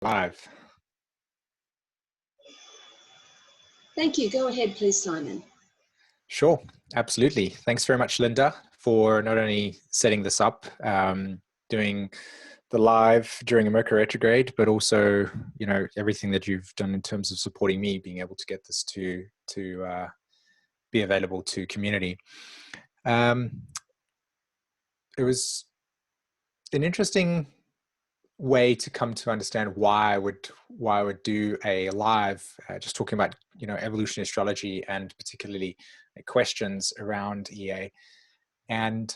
Live. Thank you. Go ahead, please, SÍmõn. Sure, absolutely. Thanks very much, Linda, for not only setting this up, doing the live during a Mercury retrograde, but also, everything that you've done in terms of supporting me, being able to get this to be available to community. It was an interesting way to come to understand why I would do a live, just talking about evolutionary astrology and particularly questions around EA, and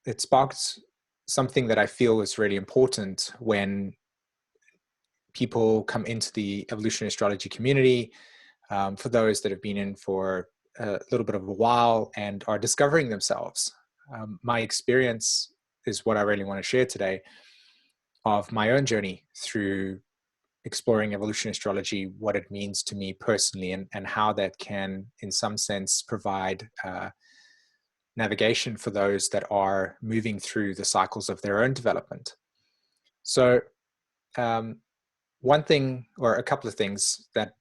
it sparked something that I feel is really important when people come into the evolutionary astrology community. For those that have been in for a little bit of a while and are discovering themselves, my experience is what I really want to share today, of my own journey through exploring evolutionary astrology, what it means to me personally, and how that can, in some sense, provide navigation for those that are moving through the cycles of their own development. So one thing, or a couple of things that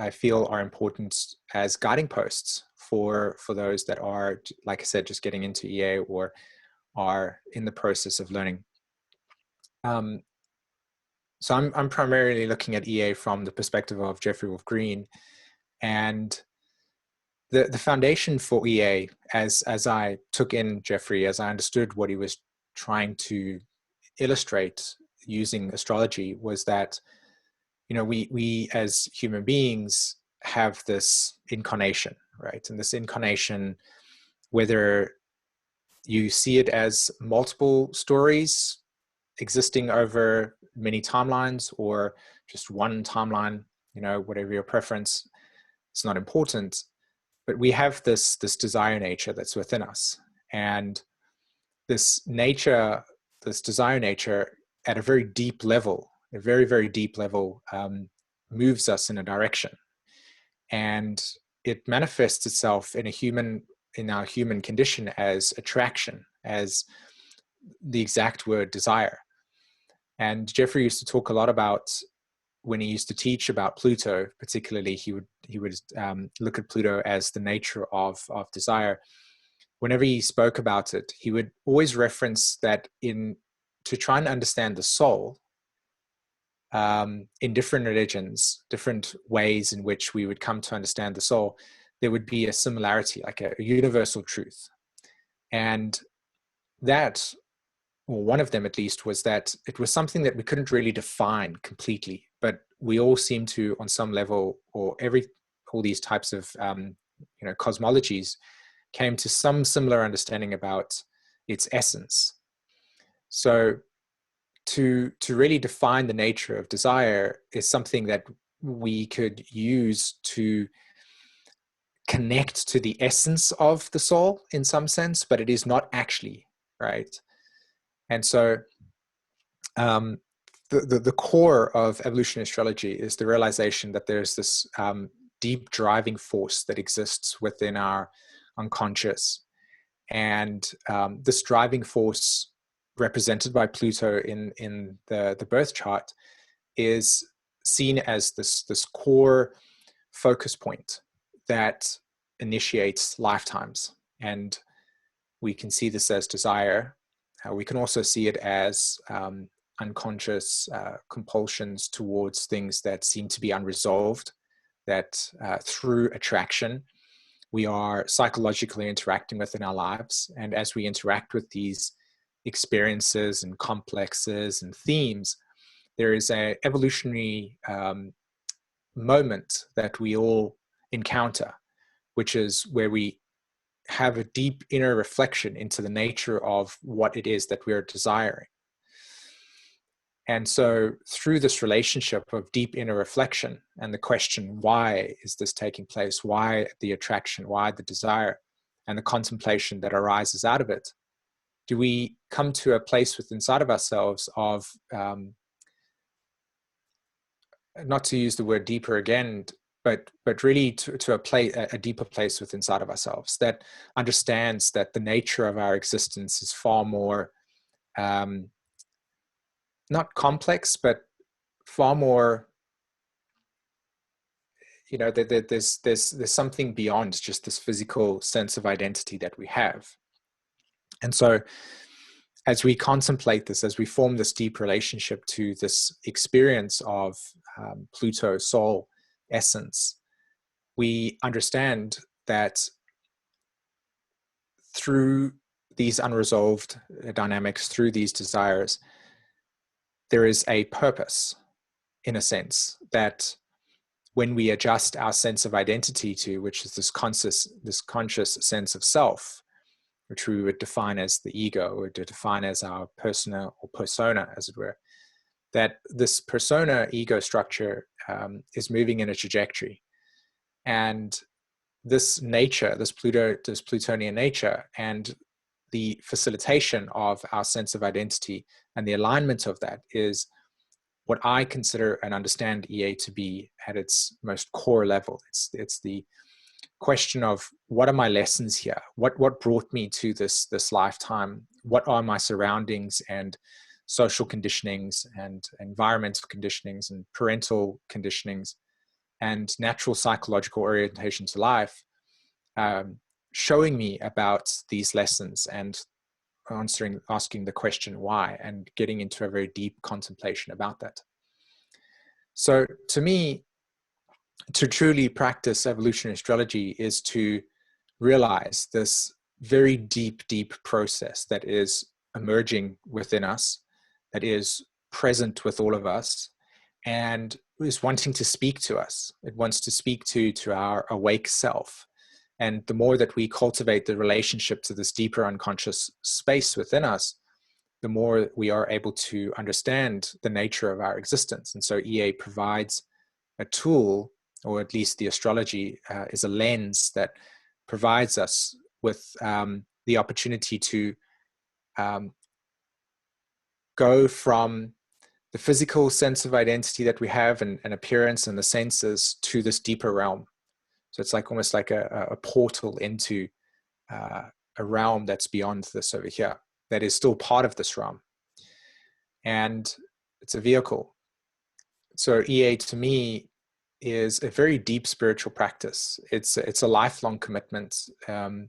I feel are important as guiding posts for those that are, like I said, just getting into EA or are in the process of learning. So I'm primarily looking at EA from the perspective of Jeffrey Wolf Green, and the foundation for EA, as I took in Jeffrey, as I understood what he was trying to illustrate using astrology, was that we as human beings have this incarnation, right? And this incarnation, whether you see it as multiple stories existing over many timelines or just one timeline, whatever your preference, it's not important. But we have this desire nature that's within us. And this desire nature at a very deep level, a very, very deep level, moves us in a direction. And it manifests itself in our human condition as attraction, as the exact word desire. And Jeffrey used to talk a lot about, when he used to teach about Pluto, particularly, he would look at Pluto as the nature of desire. Whenever he spoke about it, he would always reference that to try and understand the soul, in different religions, different ways in which we would come to understand the soul, there would be a similarity, like a universal truth. And that, or one of them at least, was that it was something that we couldn't really define completely, but we all seem to, on some level, or all these types of cosmologies came to some similar understanding about its essence. So to really define the nature of desire is something that we could use to connect to the essence of the soul in some sense, but it is not actually, right? And so the core of evolutionary astrology is the realization that there's this deep driving force that exists within our unconscious. And this driving force, represented by Pluto in the birth chart, is seen as this core focus point that initiates lifetimes. And we can see this as desire. We can also see it as unconscious compulsions towards things that seem to be unresolved, that through attraction, we are psychologically interacting with in our lives. And as we interact with these experiences and complexes and themes, there is an evolutionary moment that we all encounter, which is where we have a deep inner reflection into the nature of what it is that we're desiring. And so through this relationship of deep inner reflection and the question, why is this taking place? Why the attraction? Why the desire? And the contemplation that arises out of it, do we come to a place within inside of ourselves of, not to use the word deeper again, but really to a deeper place within inside of ourselves that understands that the nature of our existence is far more, not complex, but far more, you know, there's something beyond just this physical sense of identity that we have. And so as we contemplate this, as we form this deep relationship to this experience of Pluto, soul, essence, we understand that through these unresolved dynamics, through these desires, there is a purpose, in a sense, that when we adjust our sense of identity to, which is this conscious sense of self, which we would define as the ego, or to define as our persona, or persona, as it were, that this persona ego structure is moving in a trajectory. And this nature, this Plutonian nature, and the facilitation of our sense of identity and the alignment of that is what I consider and understand EA to be at its most core level. It's the question of, what are my lessons here? What brought me to this lifetime? What are my surroundings and social conditionings and environmental conditionings and parental conditionings and natural psychological orientation to life, showing me about these lessons, and asking the question why, and getting into a very deep contemplation about that. So to me, to truly practice evolutionary astrology is to realize this very deep process that is emerging within us, that is present with all of us, and is wanting to speak to us. It wants to speak to our awake self. And the more that we cultivate the relationship to this deeper unconscious space within us, the more we are able to understand the nature of our existence. And so EA provides a tool, or at least the astrology is a lens that provides us with the opportunity to go from the physical sense of identity that we have and appearance and the senses to this deeper realm. So it's like almost like a portal into a realm that's beyond this over here, that is still part of this realm. And it's a vehicle. So EA to me is a very deep spiritual practice. It's a lifelong commitment. And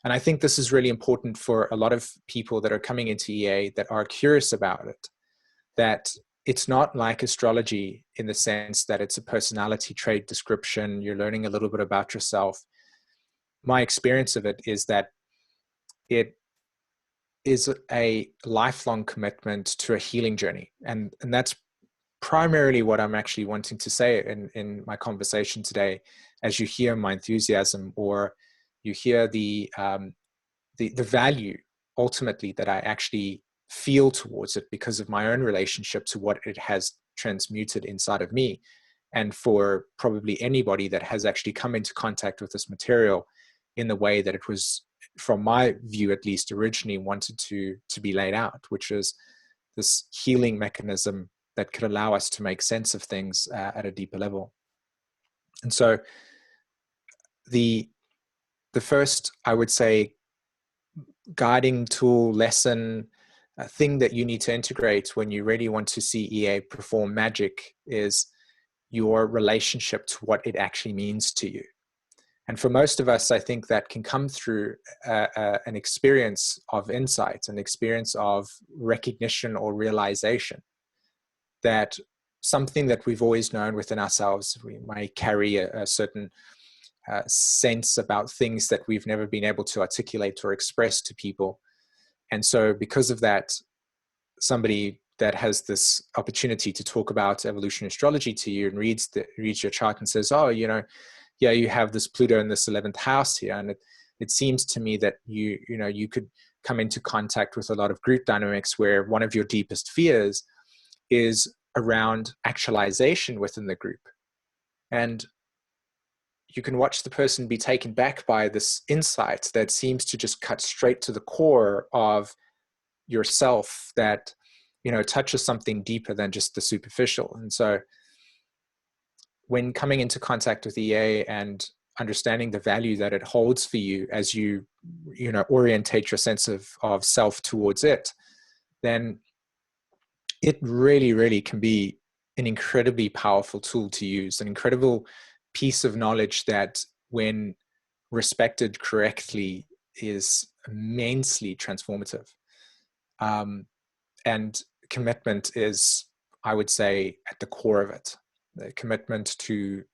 I think this is really important for a lot of people that are coming into EA that are curious about it, that it's not like astrology in the sense that it's a personality trait description. You're learning a little bit about yourself. My experience of it is that it is a lifelong commitment to a healing journey. And that's primarily what I'm actually wanting to say in my conversation today, as you hear my enthusiasm, or you hear the value ultimately that I actually feel towards it because of my own relationship to what it has transmuted inside of me. And for probably anybody that has actually come into contact with this material in the way that it was, from my view at least, originally wanted to be laid out, which is this healing mechanism that could allow us to make sense of things at a deeper level. And so the first, I would say, guiding tool, lesson, thing that you need to integrate when you really want to see EA perform magic is your relationship to what it actually means to you. And for most of us, I think that can come through an experience of insight, an experience of recognition or realization that something that we've always known within ourselves, we may carry a certain sense about things that we've never been able to articulate or express to people. And so because of that, somebody that has this opportunity to talk about evolutionary astrology to you and reads your chart and says, oh, you know, yeah, you have this Pluto in this 11th house here. And it seems to me that you could come into contact with a lot of group dynamics where one of your deepest fears is around actualization within the group. And you can watch the person be taken back by this insight that seems to just cut straight to the core of yourself, that, you know, touches something deeper than just the superficial. And so when coming into contact with EA and understanding the value that it holds for you as you orientate your sense of self towards it, then it really, really can be an incredibly powerful tool to use, an incredible piece of knowledge that, when respected correctly, is immensely transformative. And commitment is, I would say, at the core of it. The commitment to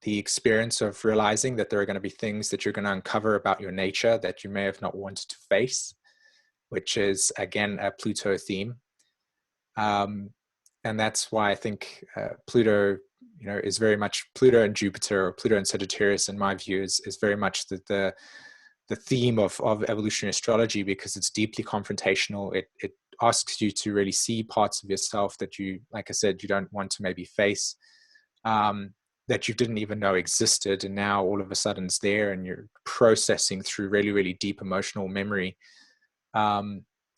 the experience of realizing that there are going to be things that you're going to uncover about your nature that you may have not wanted to face, which is, again, a Pluto theme. And that's why I think Pluto, is very much Pluto and Jupiter, or Pluto and Sagittarius, in my view, is very much the theme of evolutionary astrology, because it's deeply confrontational. It asks you to really see parts of yourself that you, like I said, you don't want to maybe face, that you didn't even know existed, and now all of a sudden it's there, and you're processing through really, really deep emotional memory,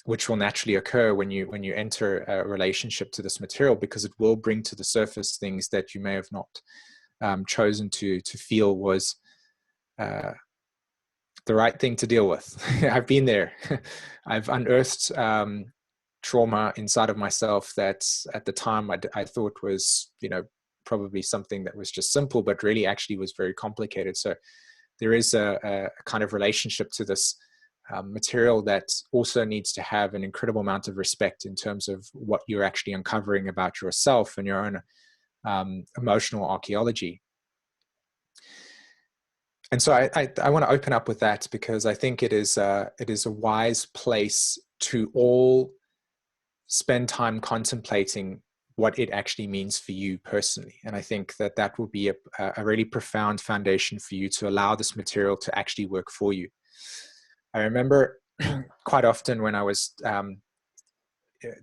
which will naturally occur when you enter a relationship to this material, because it will bring to the surface things that you may have not chosen to feel was the right thing to deal with. I've been there. I've unearthed trauma inside of myself that at the time I thought was, probably something that was just simple, but really actually was very complicated. So there is a kind of relationship to this material that also needs to have an incredible amount of respect in terms of what you're actually uncovering about yourself and your own emotional archaeology. And so I want to open up with that, because I think it is a wise place to all spend time contemplating what it actually means for you personally. And I think that will be a really profound foundation for you to allow this material to actually work for you. I remember quite often when I was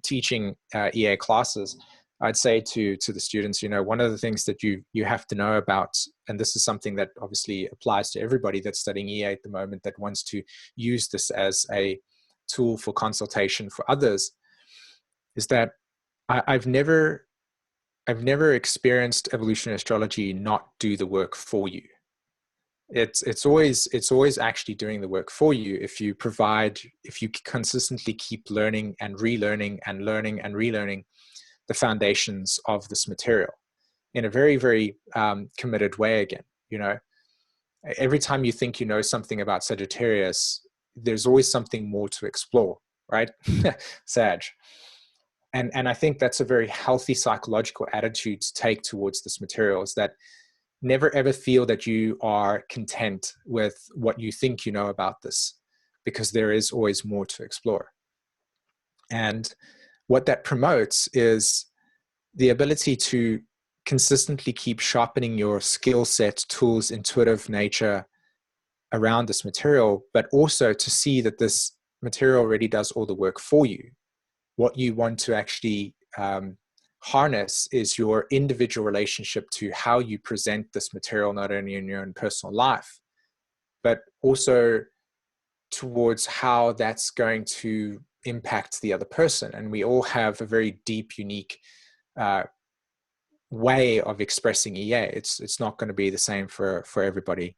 teaching EA classes, I'd say to the students, one of the things that you have to know about, and this is something that obviously applies to everybody that's studying EA at the moment, that wants to use this as a tool for consultation for others, is that I've never experienced evolutionary astrology not do the work for you. It's always actually doing the work for you if you consistently keep learning and relearning and learning and relearning the foundations of this material in a very, very committed way. Again, every time you think you know something about Sagittarius, there's always something more to explore, right? Sag. And I think that's a very healthy psychological attitude to take towards this material, is that never ever feel that you are content with what you think you know about this, because there is always more to explore. And what that promotes is the ability to consistently keep sharpening your skill set, tools, intuitive nature around this material, but also to see that this material already does all the work for you. What you want to actually harness is your individual relationship to how you present this material, not only in your own personal life, but also towards how that's going to impact the other person. And we all have a very deep, unique way of expressing EA. It's not going to be the same for everybody.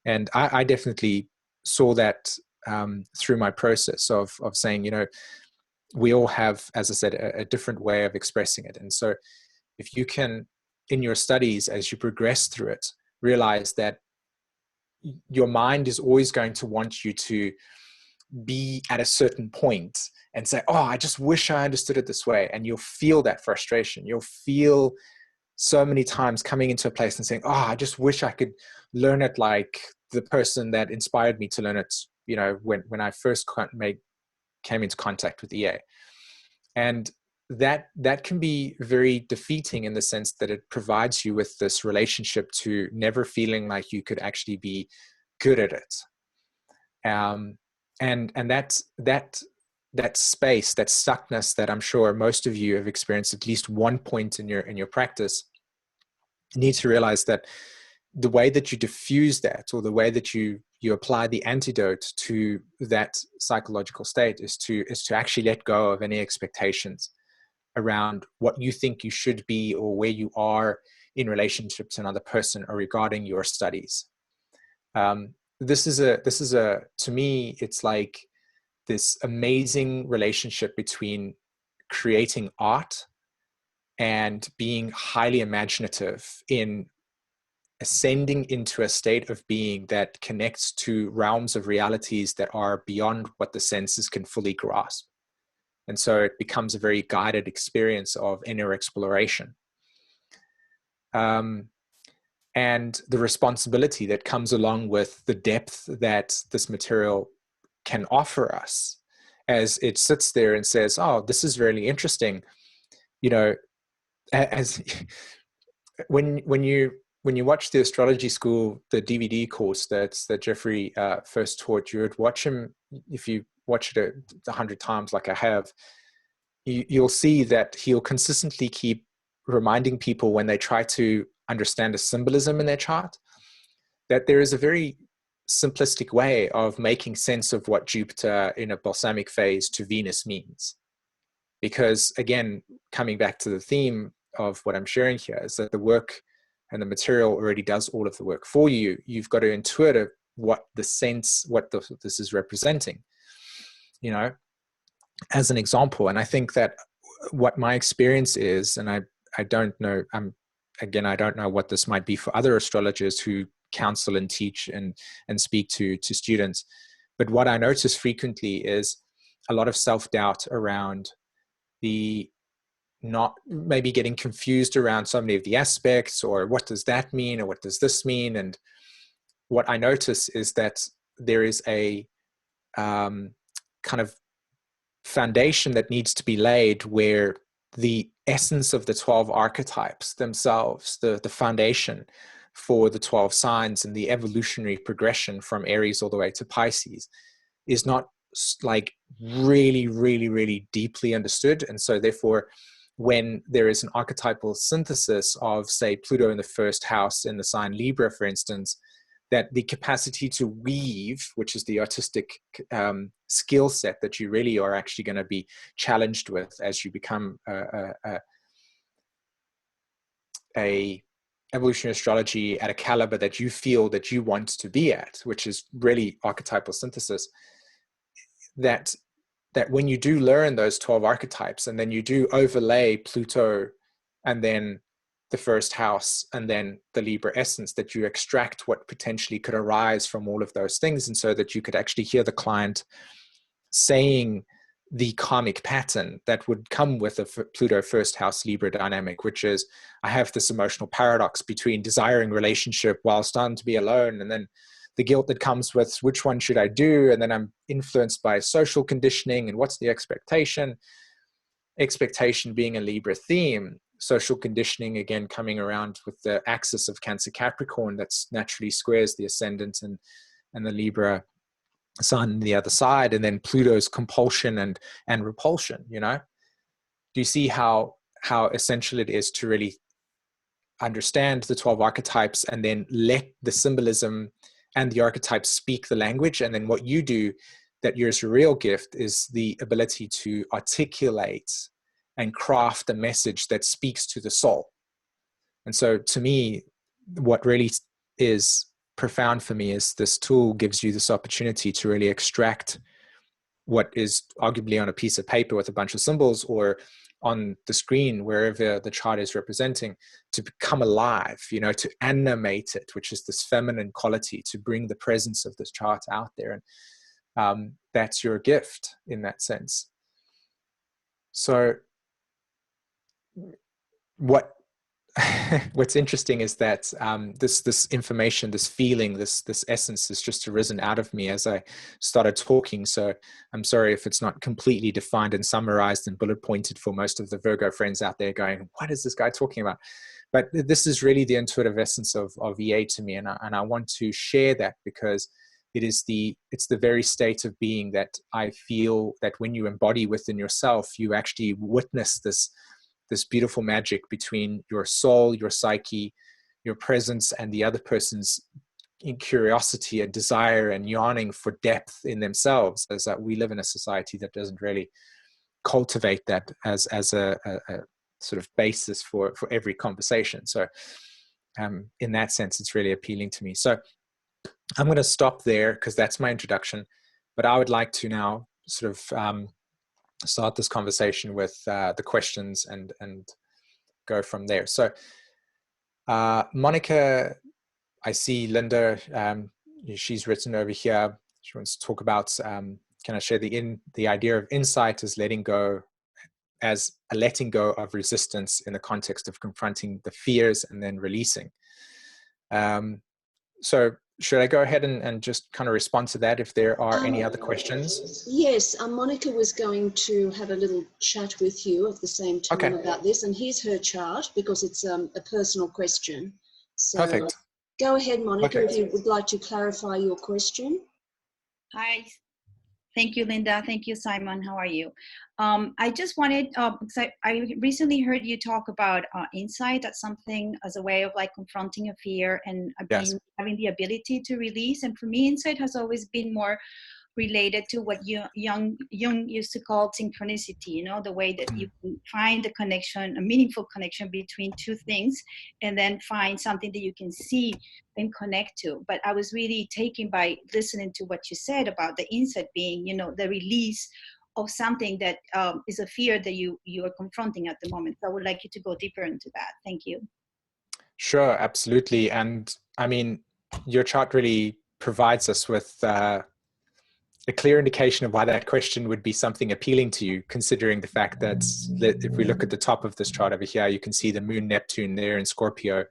And I definitely saw that through my process of saying, we all have, as I said, a different way of expressing it. And so if you can, in your studies, as you progress through it, realize that your mind is always going to want you to be at a certain point and say, oh, I just wish I understood it this way. And you'll feel that frustration. You'll feel so many times coming into a place and saying, oh, I just wish I could learn it like the person that inspired me to learn it, when I first came into contact with EA. And that can be very defeating, in the sense that it provides you with this relationship to never feeling like you could actually be good at it. And that space, that stuckness that I'm sure most of you have experienced at least one point in your practice, you need to realize that the way that you diffuse that, or the way that you apply the antidote to that psychological state, is to actually let go of any expectations around what you think you should be, or where you are in relationship to another person, or regarding your studies. This is to me, it's like this amazing relationship between creating art and being highly imaginative in ascending into a state of being that connects to realms of realities that are beyond what the senses can fully grasp. And so it becomes a very guided experience of inner exploration. And the responsibility that comes along with the depth that this material can offer us, as it sits there and says, oh, this is really interesting. You know, as when you watch the astrology school, the DVD course that Jeffrey first taught, you would watch him. If you watch it 100 times like I have, you'll see that he'll consistently keep reminding people when they try to understand a symbolism in their chart, that there is a very simplistic way of making sense of what Jupiter in a balsamic phase to Venus means. Because again, coming back to the theme of what I'm sharing here, is that the work and the material already does all of the work for you. You've got to intuit what the sense, what this is representing, you know, as an example. And I think that what my experience is, and I don't know, I don't know what this might be for other astrologers who counsel and teach and speak to students. But what I notice frequently is a lot of self-doubt around the not maybe getting confused around so many of the aspects, or what does that mean, or what does this mean? And what I notice is that there is a kind of foundation that needs to be laid where the essence of the 12 archetypes themselves, the foundation for the 12 signs and the evolutionary progression from Aries all the way to Pisces, is not like really, really, really deeply understood. And so therefore, when there is an archetypal synthesis of, say, Pluto in the first house in the sign Libra, for instance, that the capacity to weave, which is the artistic skill set that you really are actually going to be challenged with as you become a evolutionary astrology at a caliber that you feel that you want to be at, which is really archetypal synthesis, that when you do learn those 12 archetypes, and then you do overlay Pluto and then the first house and then the Libra essence, that you extract what potentially could arise from all of those things. And so that you could actually hear the client saying the karmic pattern that would come with a Pluto first house Libra dynamic, which is, I have this emotional paradox between desiring relationship while starting to be alone, and then the guilt that comes with which one should I do, and then I'm influenced by social conditioning and what's the expectation being a Libra theme, social conditioning again coming around with the axis of Cancer Capricorn that's naturally squares the ascendant and the Libra sun on the other side, and then Pluto's compulsion and repulsion. You know, do you see how essential it is to really understand the 12 archetypes and then let the symbolism and the archetypes speak the language? And then what you do, that your real gift, is the ability to articulate and craft a message that speaks to the soul. And so to me, what really is profound for me is this tool gives you this opportunity to really extract what is arguably on a piece of paper with a bunch of symbols, or on the screen, wherever the chart is representing, to become alive, you know, to animate it, which is this feminine quality, to bring the presence of this chart out there. And that's your gift in that sense. So what's interesting is that this information, this feeling, this essence has just arisen out of me as I started talking. So I'm sorry if it's not completely defined and summarized and bullet pointed for most of the Virgo friends out there going, what is this guy talking about? But this is really the intuitive essence of EA to me. And I want to share that, because it's the very state of being that I feel that when you embody within yourself, you actually witness this beautiful magic between your soul, your psyche, your presence, and the other person's curiosity and desire and yearning for depth in themselves. As that we live in a society that doesn't really cultivate that as a sort of basis for every conversation. So in that sense, it's really appealing to me. So I'm going to stop there, because that's my introduction. But I would like to now sort of start this conversation with the questions and go from there. So Monica, I see Linda, she's written over here. She wants to talk about, can I share the idea of insight as letting go, as a letting go of resistance in the context of confronting the fears and then releasing. So should I go ahead and just kind of respond to that if there are any other questions? Yes, Monica was going to have a little chat with you at the same time about this, and here's her chart because it's a personal question. So Perfect. Go ahead, Monica, Perfect. if you would like to clarify your question. Hi. Thank you, Linda. Thank you, SＩmონ. How are you? I just wanted, because I recently heard you talk about insight as something, as a way of like confronting a fear and having the ability to release. And for me, insight has always been more related to what Jung used to call synchronicity, you know, the way that you can find a connection, a meaningful connection between two things, and then find something that you can see and connect to. But I was really taken by listening to what you said about the insight being, you know, the release of something that is a fear that you are confronting at the moment. So I would like you to go deeper into that. Thank you. Sure, absolutely. And I mean, your chart really provides us with a clear indication of why that question would be something appealing to you, considering the fact that if we look at the top of this chart over here, you can see the moon Neptune there in Scorpio.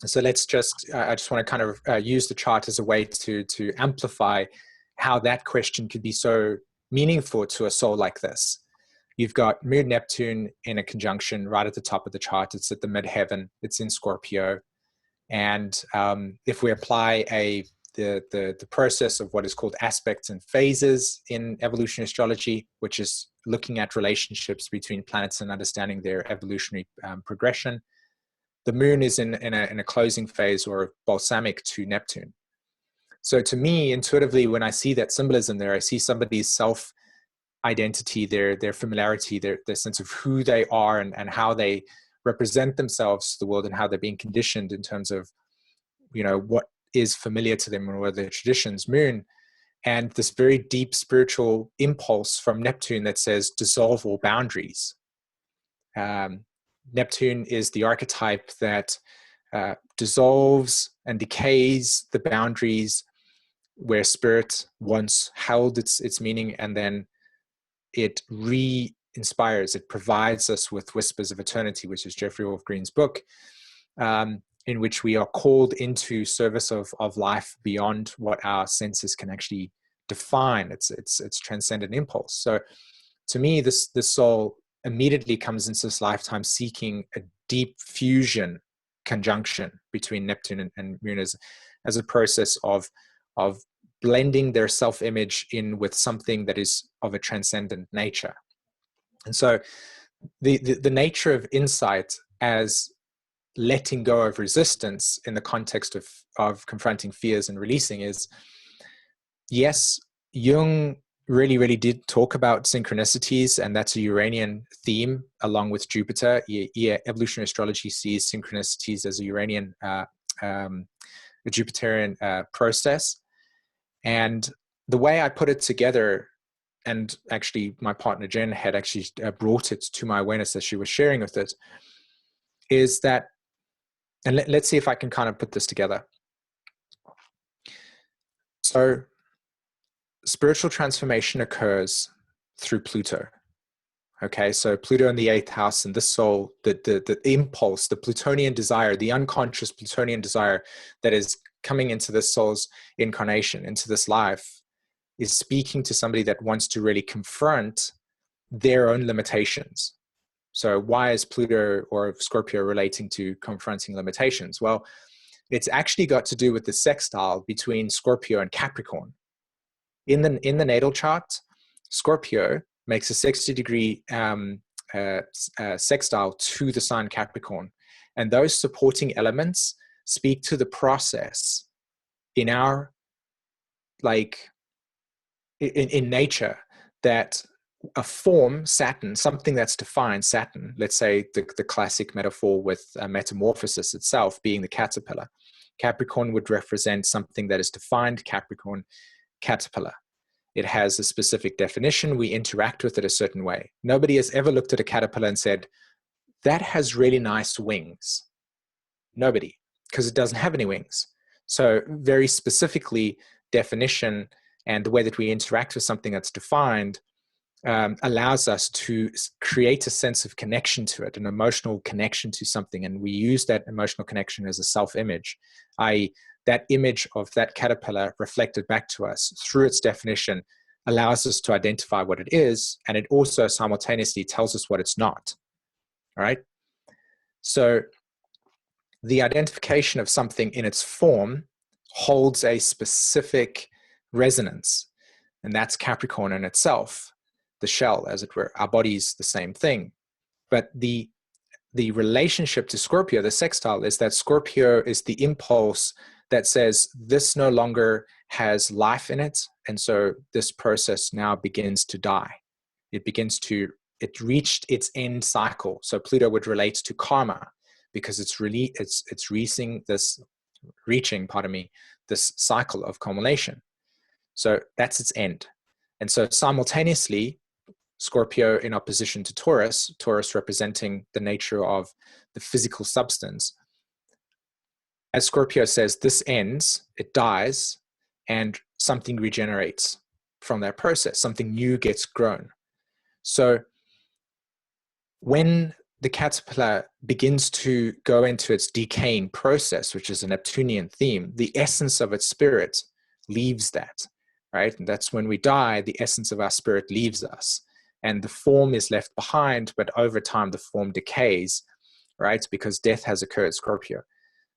So let's just, I just want to kind of use the chart as a way to amplify how that question could be so meaningful to a soul like this. You've got moon Neptune in a conjunction right at the top of the chart. It's at the midheaven. It's in Scorpio. And if we apply the process of what is called aspects and phases in evolutionary astrology, which is looking at relationships between planets and understanding their evolutionary progression, the moon is in a closing phase or balsamic to Neptune. So to me, intuitively, when I see that symbolism there, I see somebody's self-identity, their familiarity, their sense of who they are and how they represent themselves to the world and how they're being conditioned in terms of, you know, what is familiar to them and what are their traditions, moon, and this very deep spiritual impulse from Neptune that says dissolve all boundaries. Neptune is the archetype that dissolves and decays the boundaries where spirit once held its meaning, and then it re-inspires, it provides us with whispers of eternity, which is Jeffrey Wolf Green's book, in which we are called into service of life beyond what our senses can actually define. It's transcendent impulse. So to me, this soul immediately comes into this lifetime seeking a deep fusion conjunction between Neptune and moon as a process of blending their self-image in with something that is of a transcendent nature. And so the nature of insight as letting go of resistance in the context of confronting fears and releasing is, yes, Jung really did talk about synchronicities, and that's a Uranian theme along with Jupiter. Evolutionary astrology sees synchronicities as a Uranian, a Jupiterian process. And the way I put it together, and actually my partner Jen had actually brought it to my awareness as she was sharing with it, is that, and let's see if I can kind of put this together. So spiritual transformation occurs through Pluto. Okay, so Pluto in the 8th house, and this soul, the impulse, the Plutonian desire, the unconscious Plutonian desire that is coming into this soul's incarnation, into this life, is speaking to somebody that wants to really confront their own limitations. So why is Pluto or Scorpio relating to confronting limitations? Well, it's actually got to do with the sextile between Scorpio and Capricorn. In the natal chart, Scorpio makes a 60-degree sextile to the sign Capricorn. And those supporting elements speak to the process in our, like, in nature, that a form, Saturn, something that's defined, Saturn, let's say the classic metaphor with metamorphosis itself being the caterpillar. Capricorn would represent something that is defined, Capricorn, caterpillar. It has a specific definition. We interact with it a certain way. Nobody has ever looked at a caterpillar and said, that has really nice wings? Nobody, because it doesn't have any wings. So very specifically, definition and the way that we interact with something that's defined allows us to create a sense of connection to it, an emotional connection to something. And we use that emotional connection as a self-image, i.e. that image of that caterpillar reflected back to us through its definition allows us to identify what it is, and it also simultaneously tells us what it's not. All right? So the identification of something in its form holds a specific resonance, and that's Capricorn in itself, the shell, as it were. Our body's the same thing. But the relationship to Scorpio, the sextile, is that Scorpio is the impulse that says this no longer has life in it, and so this process now begins to die. It reached its end cycle. So Pluto would relate to karma, because it's reaching this cycle of culmination. So that's its end. And so simultaneously, Scorpio in opposition to Taurus representing the nature of the physical substance. As Scorpio says, this ends, it dies, and something regenerates from that process. Something new gets grown. So when the caterpillar begins to go into its decaying process, which is a Neptunian theme, the essence of its spirit leaves that, right? And that's when we die, the essence of our spirit leaves us. And the form is left behind, but over time the form decays, right? Because death has occurred, Scorpio.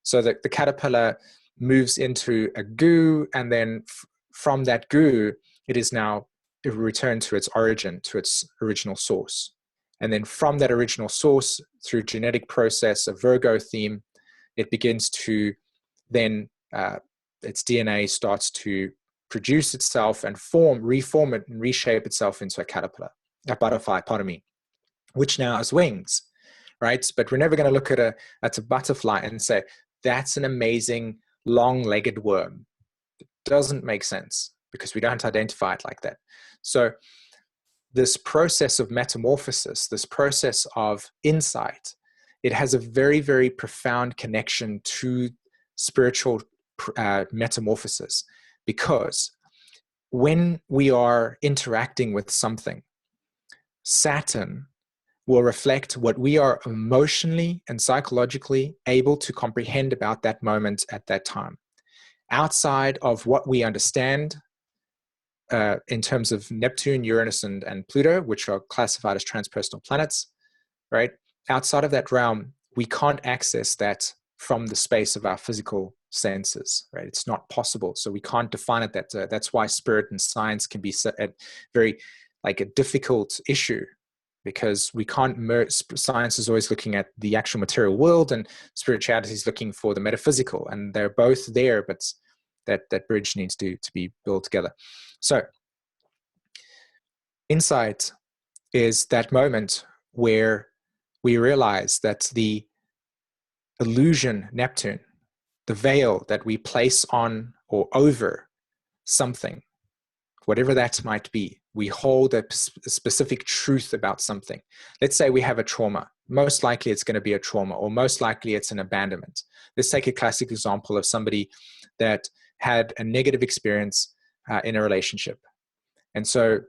So the caterpillar moves into a goo, and then from that goo, it is now returned to its origin, to its original source. And then from that original source, through genetic process, a Virgo theme, it begins to then, its DNA starts to produce itself and reform it and reshape itself into a butterfly, which now has wings, right? But we're never going to look at a butterfly and say, that's an amazing long-legged worm. It doesn't make sense because we don't identify it like that. So this process of metamorphosis, this process of insight, it has a very, very profound connection to spiritual metamorphosis, because when we are interacting with something, Saturn will reflect what we are emotionally and psychologically able to comprehend about that moment at that time. Outside of what we understand in terms of Neptune, Uranus, and Pluto, which are classified as transpersonal planets, right? Outside of that realm, we can't access that from the space of our physical senses, right? It's not possible. So we can't define it that. That's why spirit and science can be very like a difficult issue, because we can't merge. Science is always looking at the actual material world, and spirituality is looking for the metaphysical, and they're both there, but that bridge needs to be built together. So insight is that moment where we realize that the illusion, Neptune, the veil that we place on or over something, whatever that might be, we hold a specific truth about something. Let's say we have a trauma. Most likely it's going to be a trauma, or most likely it's an abandonment. Let's take a classic example of somebody that had a negative experience in a relationship. And so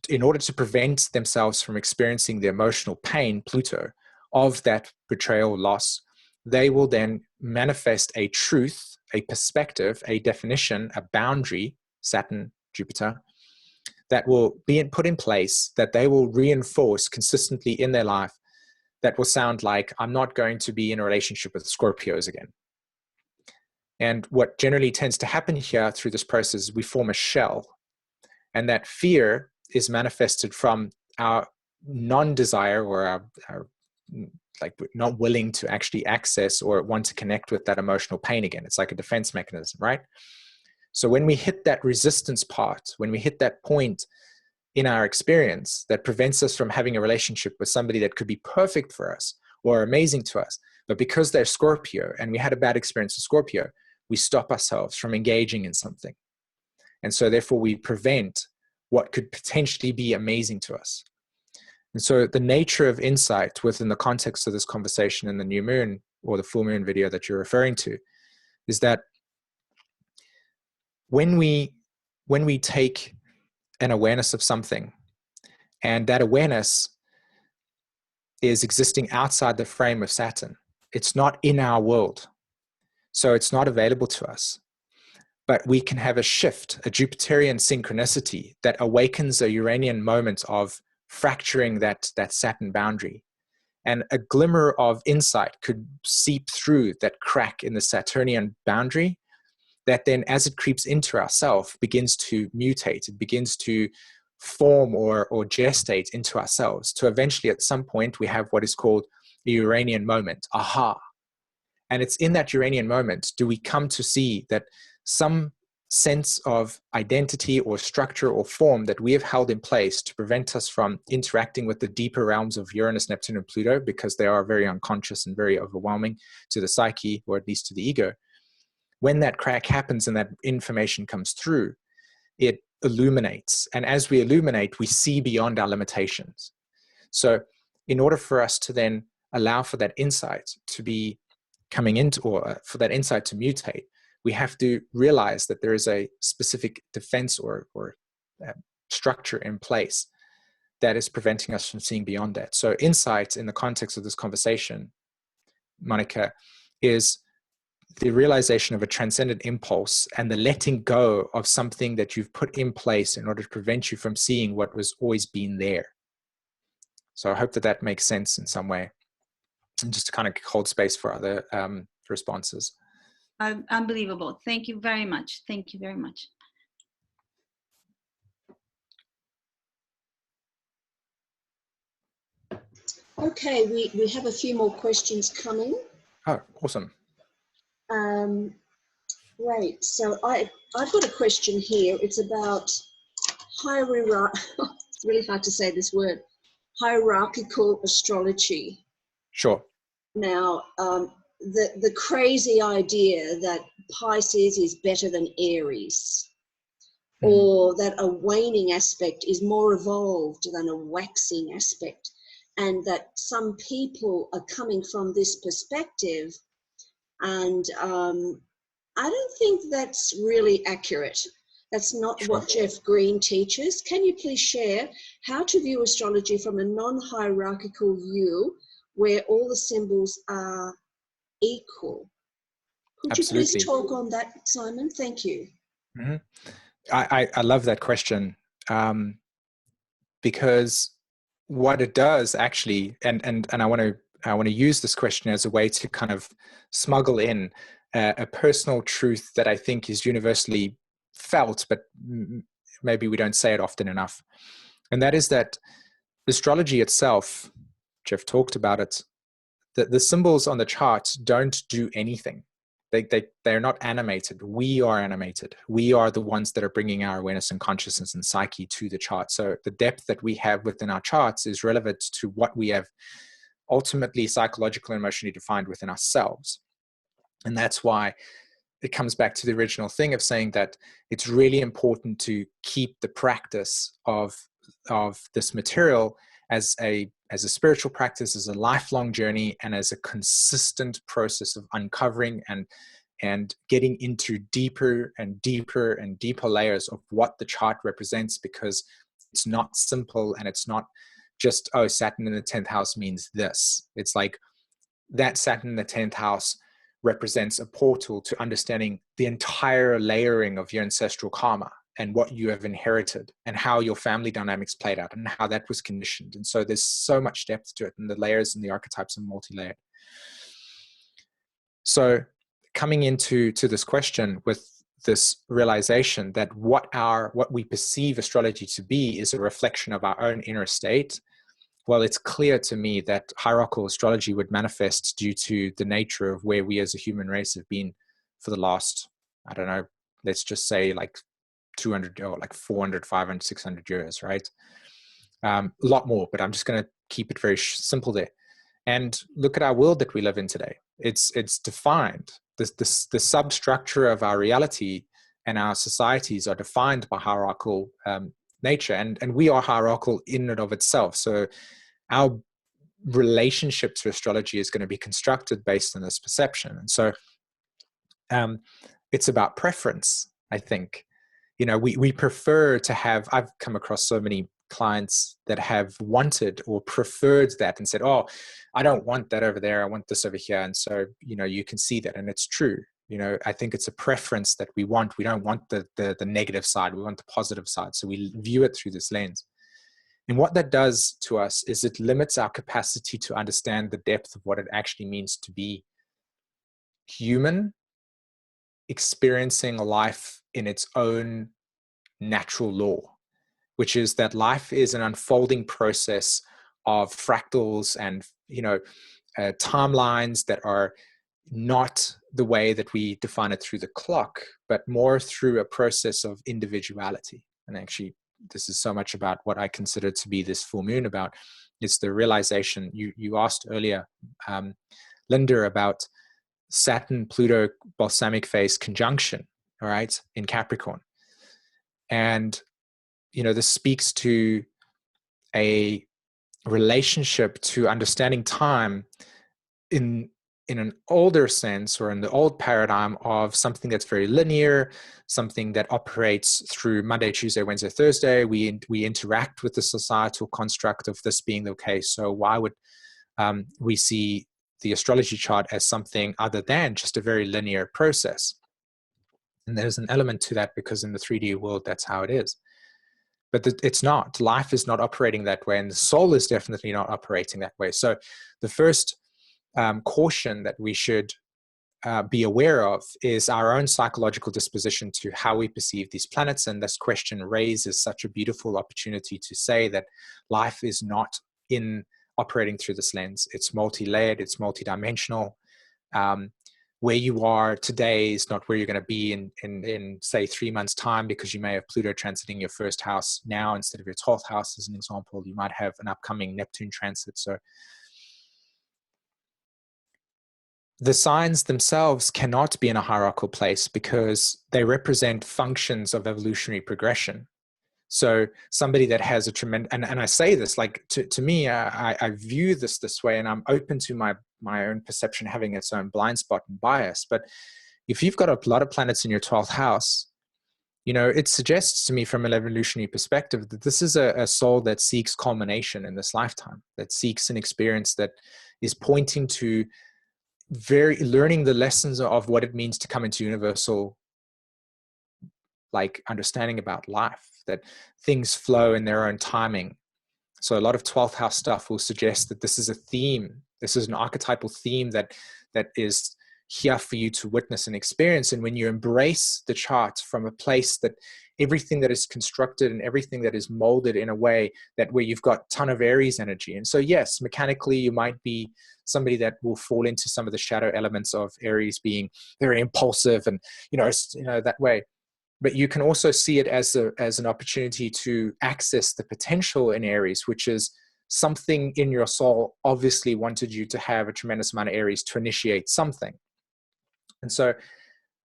in order to prevent themselves from experiencing the emotional pain, Pluto, of that betrayal, loss, they will then manifest a truth, a perspective, a definition, a boundary, Saturn, Jupiter, that will be put in place, that they will reinforce consistently in their life, that will sound like, I'm not going to be in a relationship with Scorpios again. And what generally tends to happen here through this process is we form a shell, and that fear is manifested from our non-desire, or our like not willing to actually access or want to connect with that emotional pain again. It's like a defense mechanism, right? So when we hit that resistance part, when we hit that point in our experience that prevents us from having a relationship with somebody that could be perfect for us or amazing to us, but because they're Scorpio and we had a bad experience with Scorpio, we stop ourselves from engaging in something. And so therefore we prevent what could potentially be amazing to us. And so the nature of insight within the context of this conversation in the new moon or the full moon video that you're referring to is that when we take an awareness of something, and that awareness is existing outside the frame of Saturn, it's not in our world, so it's not available to us. But we can have a shift, a Jupiterian synchronicity that awakens a Uranian moment of fracturing that Saturn boundary. And a glimmer of insight could seep through that crack in the Saturnian boundary that then, as it creeps into ourself, begins to mutate. It begins to form or gestate into ourselves, to eventually at some point we have what is called a Uranian moment, aha. And it's in that Uranian moment do we come to see that some sense of identity or structure or form that we have held in place to prevent us from interacting with the deeper realms of Uranus, Neptune, and Pluto, because they are very unconscious and very overwhelming to the psyche, or at least to the ego. When that crack happens and that information comes through, it illuminates. And as we illuminate, we see beyond our limitations. So in order for us to then allow for that insight to be coming into, or for that insight to mutate, we have to realize that there is a specific defense or structure in place that is preventing us from seeing beyond that. So insight in the context of this conversation, Monica, is the realization of a transcendent impulse and the letting go of something that you've put in place in order to prevent you from seeing what was always been there. So I hope that that makes sense in some way, and just to kind of hold space for other responses. Unbelievable. Thank you very much. Thank you very much. Okay, we have a few more questions coming. Oh, awesome. Right, so I've got a question here. It's about it's really hard to say this word, hierarchical astrology. Sure. Now, the crazy idea that Pisces is better than Aries, or that a waning aspect is more evolved than a waxing aspect, and that some people are coming from this perspective, and I don't think that's really accurate. That's not what Jeff Green teaches. Can you please share how to view astrology from a non-hierarchical view where all the symbols are equal? Could Absolutely. you please talk on that, Sïmონ? Thank you. Mm-hmm. I love that question, because what it does actually, and I want to use this question as a way to kind of smuggle in a personal truth that I think is universally felt, but maybe we don't say it often enough. And that is that astrology itself, Jeff talked about it, the symbols on the chart don't do anything. They're not animated. We are animated. We are the ones that are bringing our awareness and consciousness and psyche to the chart. So the depth that we have within our charts is relevant to what we have ultimately psychologically and emotionally defined within ourselves. And that's why it comes back to the original thing of saying that it's really important to keep the practice of this material as a spiritual practice, as a lifelong journey, and as a consistent process of uncovering and getting into deeper and deeper and deeper layers of what the chart represents, because it's not simple, and it's not just, oh, Saturn in the 10th house means this. It's like that Saturn in the 10th house represents a portal to understanding the entire layering of your ancestral karma and what you have inherited and how your family dynamics played out and how that was conditioned. And so there's so much depth to it, and the layers and the archetypes are multi-layered. So coming into this question with this realization that what we perceive astrology to be is a reflection of our own inner state, well, it's clear to me that hierarchical astrology would manifest due to the nature of where we as a human race have been for the last, I don't know, let's just say like 200 or like 400, 500, 600 years, right? A lot more, but I'm just going to keep it very simple there. And look at our world that we live in today. It's defined. The substructure of our reality and our societies are defined by hierarchical nature, and we are hierarchical in and of itself. So our relationship to astrology is going to be constructed based on this perception. And so it's about preference, I think. You know, we prefer to have, I've come across so many clients that have wanted or preferred that and said, oh, I don't want that over there, I want this over here. And so, you know, you can see that, and it's true. You know, I think it's a preference that we want. We don't want the negative side, we want the positive side. So we view it through this lens. And what that does to us is it limits our capacity to understand the depth of what it actually means to be human, experiencing life in its own natural law, which is that life is an unfolding process of fractals and, you know, timelines that are not the way that we define it through the clock, but more through a process of individuality. And actually, this is so much about what I consider to be this full moon about. It's the realization you asked earlier, Linda, about Saturn-Pluto balsamic phase conjunction, all right, in Capricorn. And, you know, this speaks to a relationship to understanding time in an older sense, or in the old paradigm of something that's very linear, something that operates through Monday, Tuesday, Wednesday, Thursday. We interact with the societal construct of this being the case. So why would we see the astrology chart as something other than just a very linear process? And there's an element to that because in the 3D world, that's how it is. But it's not. Life is not operating that way, and the soul is definitely not operating that way. So the first caution that we should be aware of is our own psychological disposition to how we perceive these planets. And this question raises such a beautiful opportunity to say that life is not operating through this lens. It's multi-layered, it's multi-dimensional. Where you are today is not where you're going to be in say 3 months' time, because you may have Pluto transiting your first house now instead of your 12th house, as an example. You might have an upcoming Neptune transit. So the signs themselves cannot be in a hierarchical place because they represent functions of evolutionary progression. So somebody that has a tremendous, and I say this, like to me, I view this way, and I'm open to my own perception having its own blind spot and bias. But if you've got a lot of planets in your 12th house, you know, it suggests to me from an evolutionary perspective that this is a soul that seeks culmination in this lifetime, that seeks an experience that is pointing to learning the lessons of what it means to come into universal, like, understanding about life, that things flow in their own timing. So a lot of 12th house stuff will suggest that this is a theme. This is an archetypal theme that is here for you to witness and experience. And when you embrace the chart from a place that everything that is constructed and everything that is molded in a way that where you've got a ton of Aries energy. And so, yes, mechanically, you might be somebody that will fall into some of the shadow elements of Aries, being very impulsive and, you know, that way. But you can also see it as an opportunity to access the potential in Aries, which is something in your soul obviously wanted you to have a tremendous amount of Aries to initiate something. And so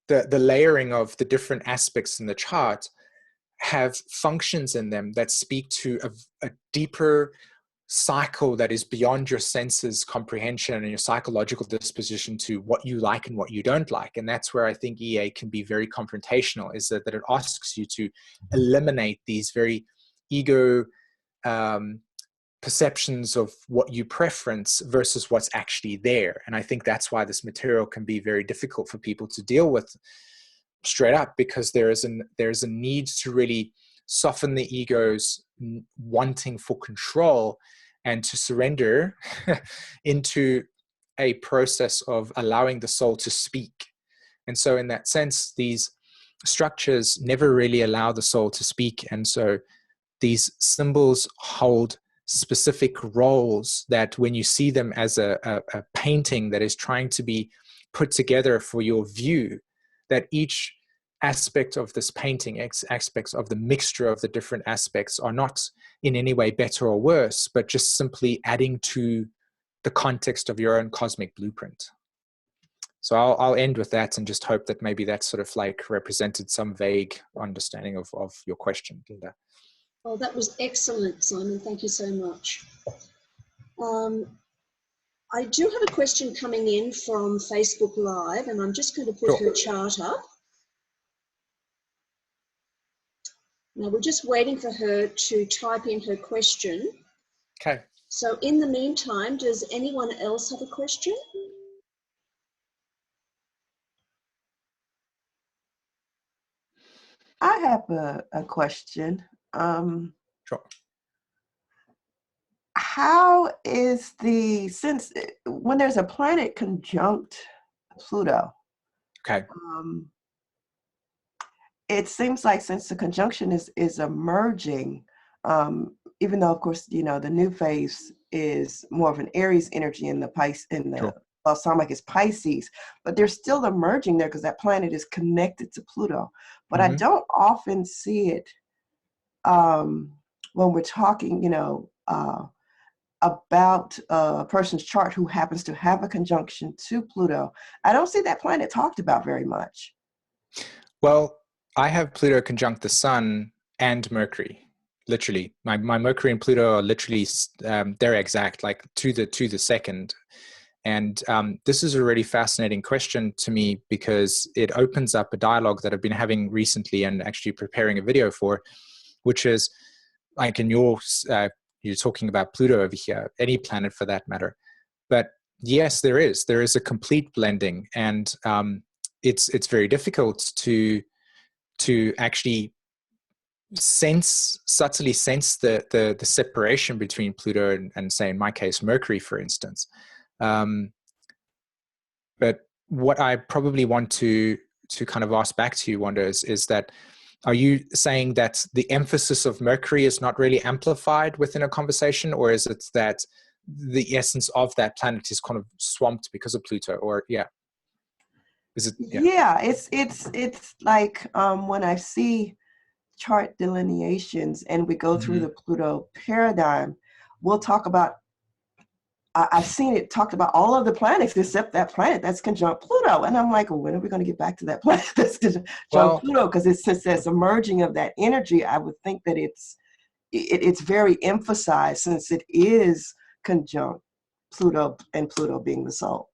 the layering of the different aspects in the chart have functions in them that speak to a deeper cycle that is beyond your senses comprehension and your psychological disposition to what you like and what you don't like. And that's where I think EA can be very confrontational, is that it asks you to eliminate these very ego perceptions of what you preference versus what's actually there. And I think that's why this material can be very difficult for people to deal with straight up, because there's a need to really soften the ego's wanting for control and to surrender into a process of allowing the soul to speak. And so in that sense, these structures never really allow the soul to speak. And so these symbols hold specific roles that when you see them as a painting that is trying to be put together for your view, that each aspect of this painting, aspects of the mixture of the different aspects, are not in any way better or worse, but just simply adding to the context of your own cosmic blueprint. So I'll end with that and just hope that maybe that sort of like represented some vague understanding of your question, Linda. Oh, that was excellent, Sïmõn. Thank you so much. Um, I do have a question coming in from Facebook Live, and I'm just going to put Sure. her chart up. Now, we're just waiting for her to type in her question. Okay. So in the meantime, does anyone else have a question? I have a question. Sure. How is since when there's a planet conjunct Pluto, Okay. it seems like since the conjunction is emerging, even though of course the new phase is more of an Aries energy in the Sure. balsamic is Pisces, but they're still emerging there because that planet is connected to Pluto. But I don't often see it when we're talking, about a person's chart who happens to have a conjunction to Pluto. I don't see that planet talked about very much. Well, I have Pluto conjunct the Sun and Mercury. Literally, my Mercury and Pluto are literally they're exact, like to the second. And this is a really fascinating question to me because it opens up a dialogue that I've been having recently and actually preparing a video for, which is like in you're talking about Pluto over here, any planet for that matter. But yes, there is a complete blending, and it's very difficult to actually subtly sense the separation between Pluto and say in my case Mercury, for instance. But what I probably want to kind of ask back to you, Wanda, is that are you saying that the emphasis of Mercury is not really amplified within a conversation, or is it that the essence of that planet is kind of swamped because of Pluto? Or is it? Yeah, it's like when I see chart delineations and we go through the Pluto paradigm, we'll talk about, I've seen it talked about all of the planets except that planet that's conjunct Pluto. And I'm like, well, when are we going to get back to that planet that's conjunct Pluto? Because since there's a merging of that energy, I would think that it's very emphasized since it is conjunct Pluto, and Pluto being the soul.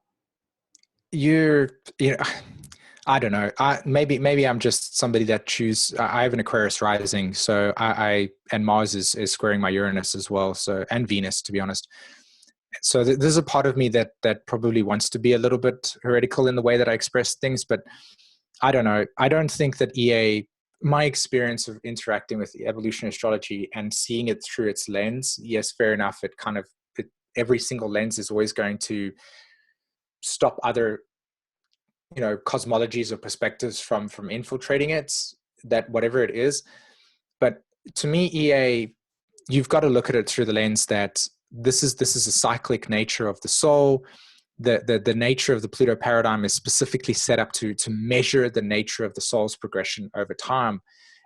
I don't know. Maybe I'm just somebody that I have an Aquarius rising, so and Mars is squaring my Uranus as well, so, and Venus, to be honest. So there's a part of me that probably wants to be a little bit heretical in the way that I express things, but I don't know. I don't think that my experience of interacting with evolutionary astrology and seeing it through its lens, yes, fair enough. Every single lens is always going to stop other cosmologies or perspectives from infiltrating it, that whatever it is. But to me, EA, you've got to look at it through the lens that this is a cyclic nature of the soul. The nature of the Pluto paradigm is specifically set up to measure the nature of the soul's progression over time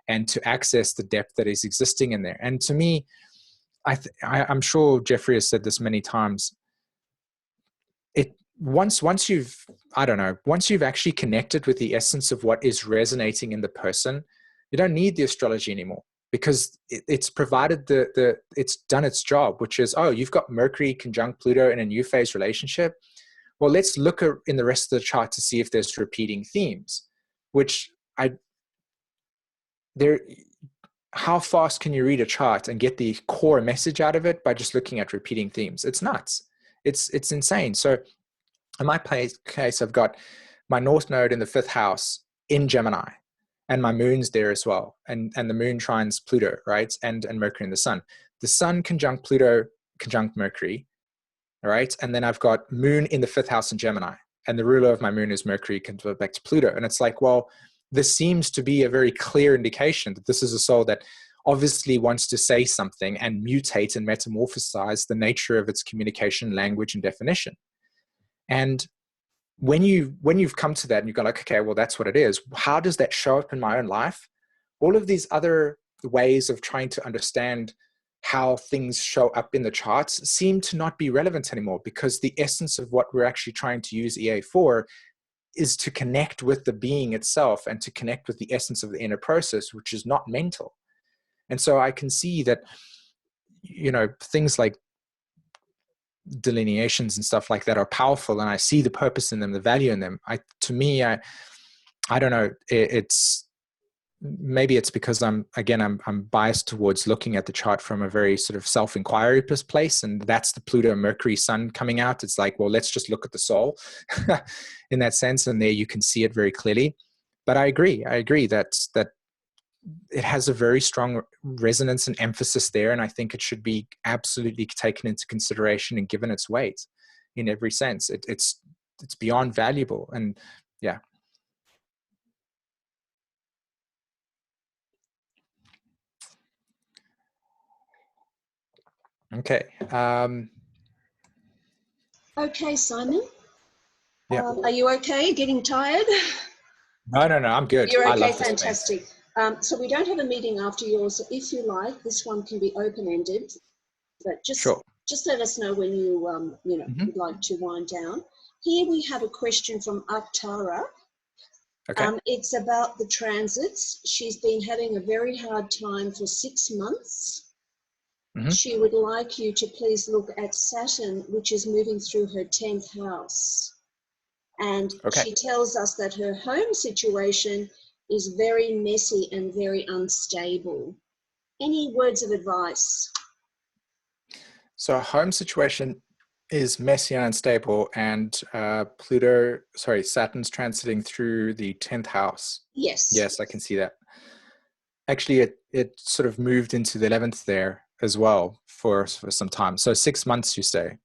and to access the depth that is existing in there. And to me, I'm sure Jeffrey has said this many times, once you've actually connected with the essence of what is resonating in the person, you don't need the astrology anymore, because it's provided it's done its job, which is, oh, you've got Mercury conjunct Pluto in a new phase relationship. Well, let's look in the rest of the chart to see if there's repeating themes, how fast can you read a chart and get the core message out of it by just looking at repeating themes? It's nuts. It's insane. So in my case, I've got my North Node in the 5th house in Gemini, and my moon's there as well. And the moon trines Pluto, right? And Mercury and the sun. The sun conjunct Pluto, conjunct Mercury, all right? And then I've got moon in the 5th house in Gemini, and the ruler of my moon is Mercury, convert back to Pluto. And it's like, well, this seems to be a very clear indication that this is a soul that obviously wants to say something and mutate and metamorphosize the nature of its communication, language, and definition. And when you've come to that and you've gone like, okay, well, that's what it is. How does that show up in my own life? All of these other ways of trying to understand how things show up in the charts seem to not be relevant anymore, because the essence of what we're actually trying to use EA for is to connect with the being itself and to connect with the essence of the inner process, which is not mental. And so I can see that, things like delineations and stuff like that are powerful, and I see the purpose in them, the value in them. To me, I don't know. Maybe it's because I'm biased towards looking at the chart from a very sort of self-inquiry place, and that's the Pluto Mercury Sun coming out. It's like, well, let's just look at the soul in that sense, and there you can see it very clearly. But I agree that it has a very strong resonance and emphasis there, and I think it should be absolutely taken into consideration and given its weight in every sense. It's beyond valuable, and yeah. Okay. Okay, SＩmონ. Yeah. Are you okay? Getting tired? No, I'm good. You're I okay, love this fantastic. So we don't have a meeting after yours. So if you like, this one can be open-ended, but just let us know when you would like to wind down. Here we have a question from Aktara. Okay. It's about the transits. She's been having a very hard time for 6 months. She would like you to please look at Saturn, which is moving through her 10th house. And she tells us that her home situation is very messy and very unstable. Any words of advice? So a home situation is messy and unstable, and Saturn's transiting through the 10th house. Yes, I can see that. Actually, it sort of moved into the 11th there as well for some time. So 6 months, you say?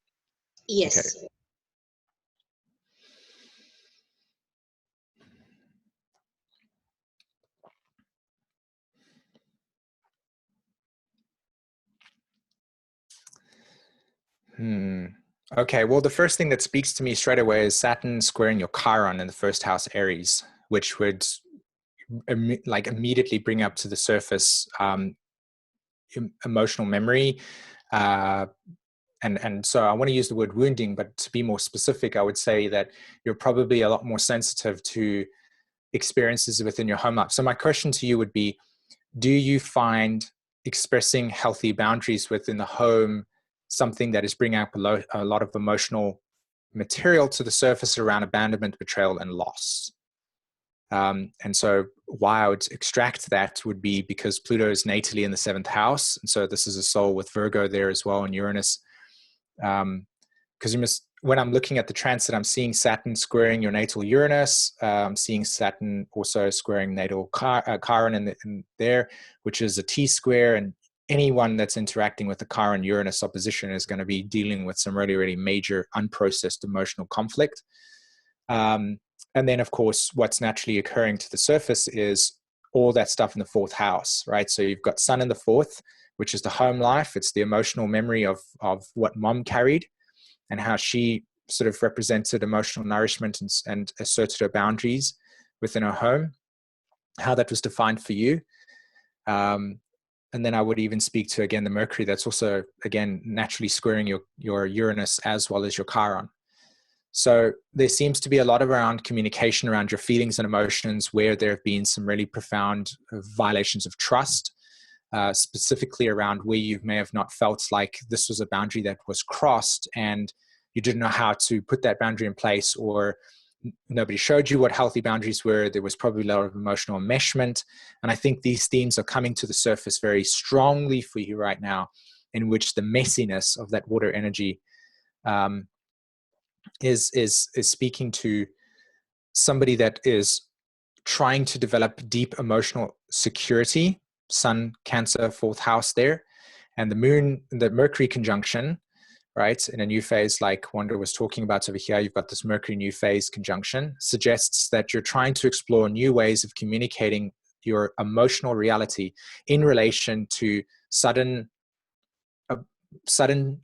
Yes. Okay. Okay, well, the first thing that speaks to me straight away is Saturn squaring your Chiron in the first house, Aries, which would immediately bring up to the surface emotional memory. And so I want to use the word wounding, but to be more specific, I would say that you're probably a lot more sensitive to experiences within your home life. So my question to you would be, do you find expressing healthy boundaries within the home something that is bringing up a lot of emotional material to the surface around abandonment, betrayal, and loss? And so why I would extract that would be because Pluto is natally in the 7th house. And so this is a soul with Virgo there as well, and Uranus. Because when I'm looking at the transit, I'm seeing Saturn squaring your natal Uranus. I'm seeing Saturn also squaring natal Chiron in there, which is a T-square. And anyone that's interacting with the Chiron-Uranus opposition is going to be dealing with some really, really major unprocessed emotional conflict. And then, of course, what's naturally occurring to the surface is all that stuff in the 4th house, right? So you've got Sun in the 4th, which is the home life. It's the emotional memory of what mom carried and how she sort of represented emotional nourishment and asserted her boundaries within her home, how that was defined for you. And then I would even speak to, again, the Mercury that's also, again, naturally squaring your Uranus as well as your Chiron. So there seems to be a lot around communication around your feelings and emotions where there have been some really profound violations of trust, specifically around where you may have not felt like this was a boundary that was crossed and you didn't know how to put that boundary in place, or nobody showed you what healthy boundaries were. There was probably a lot of emotional enmeshment. And I think these themes are coming to the surface very strongly for you right now, in which the messiness of that water energy is speaking to somebody that is trying to develop deep emotional security. Sun, Cancer, 4th house there, and the Moon, the Mercury conjunction, right, in a new phase like Wanda was talking about over here. You've got this Mercury new phase conjunction, suggests that you're trying to explore new ways of communicating your emotional reality in relation to sudden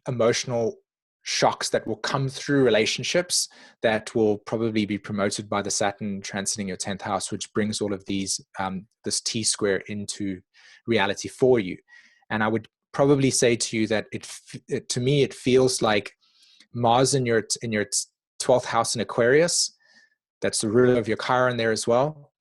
emotional shocks that will come through relationships that will probably be promoted by the Saturn transiting your 10th house, which brings all of these, this T-square into reality for you. And I would probably say to you that to me, it feels like Mars in your 12th house in Aquarius, that's the ruler of your Chiron there as well,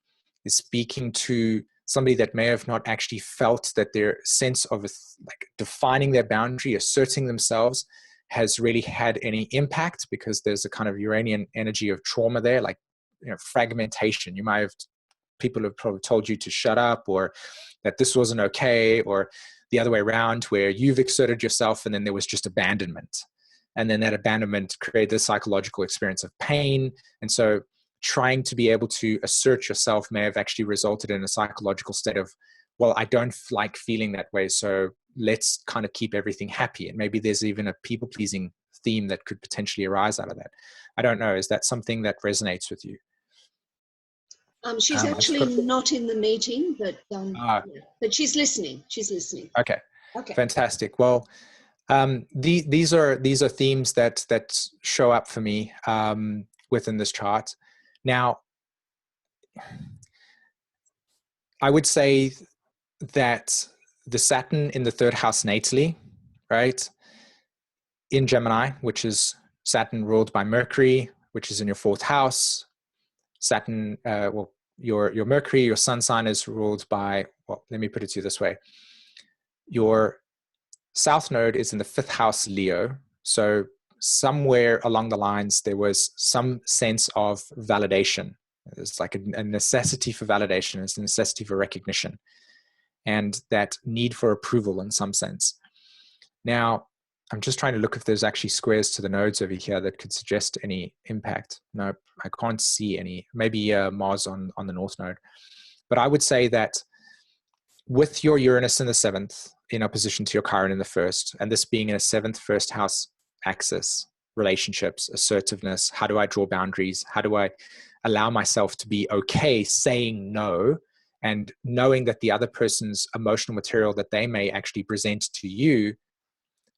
is speaking to somebody that may have not actually felt that their sense of like defining their boundary, asserting themselves, has really had any impact, because there's a kind of Uranian energy of trauma there, like, you know, fragmentation. You might have, people have probably told you to shut up, or that this wasn't okay, or the other way around, where you've exerted yourself and then there was just abandonment. And then that abandonment created this psychological experience of pain. And so trying to be able to assert yourself may have actually resulted in a psychological state of, well, I don't like feeling that way, so let's kind of keep everything happy. And maybe there's even a people-pleasing theme that could potentially arise out of that. I don't know. Is that something that resonates with you? She's actually not in the meeting, but yeah. But she's listening. She's listening. Okay. Okay. Fantastic. Well, these are themes that show up for me within this chart. Now, I would say that the Saturn in the 3rd house natally, right, in Gemini, which is Saturn ruled by Mercury, which is in your 4th house. Saturn, well, your Mercury, your sun sign is ruled by, well, let me put it to you this way. Your South Node is in the 5th house Leo. So somewhere along the lines, there was some sense of validation. It's like a necessity for validation. It's a necessity for recognition, and that need for approval in some sense. Now, I'm just trying to look if there's actually squares to the nodes over here that could suggest any impact. No, I can't see any. Maybe Mars on the North Node. But I would say that with your Uranus in the 7th in opposition to your Chiron in the 1st, and this being in a 7th 1st house axis, relationships, assertiveness, how do I draw boundaries? How do I allow myself to be okay saying no, and knowing that the other person's emotional material that they may actually present to you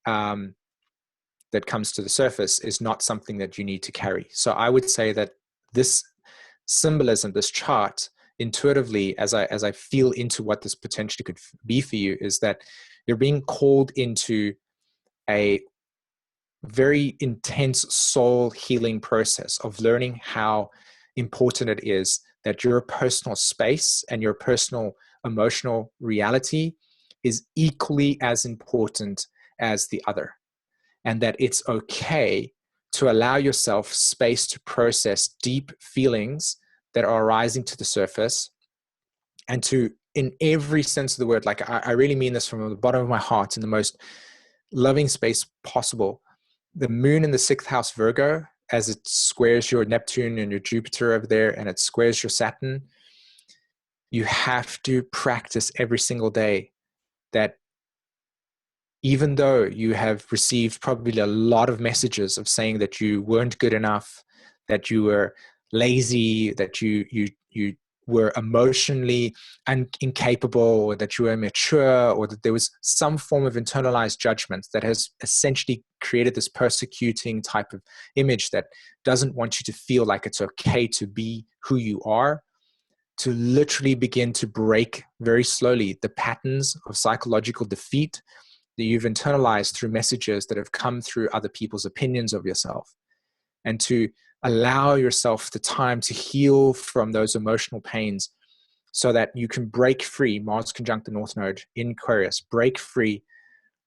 that comes to the surface is not something that you need to carry. So I would say that this symbolism, this chart, intuitively, as I feel into what this potentially could be for you, is that you're being called into a very intense soul healing process of learning how important it is that your personal space and your personal emotional reality is equally as important as the other. And that it's okay to allow yourself space to process deep feelings that are rising to the surface, and to, in every sense of the word, like I really mean this from the bottom of my heart, in the most loving space possible. The moon in the 6th house Virgo, as it squares your Neptune and your Jupiter over there, and it squares your Saturn, you have to practice every single day that even though you have received probably a lot of messages of saying that you weren't good enough, that you were lazy, that you were emotionally incapable, or that you were immature, or that there was some form of internalized judgment that has essentially created this persecuting type of image that doesn't want you to feel like it's okay to be who you are, to literally begin to break very slowly the patterns of psychological defeat that you've internalized through messages that have come through other people's opinions of yourself, and to allow yourself the time to heal from those emotional pains so that you can break free, Mars conjunct the North Node in Aquarius, break free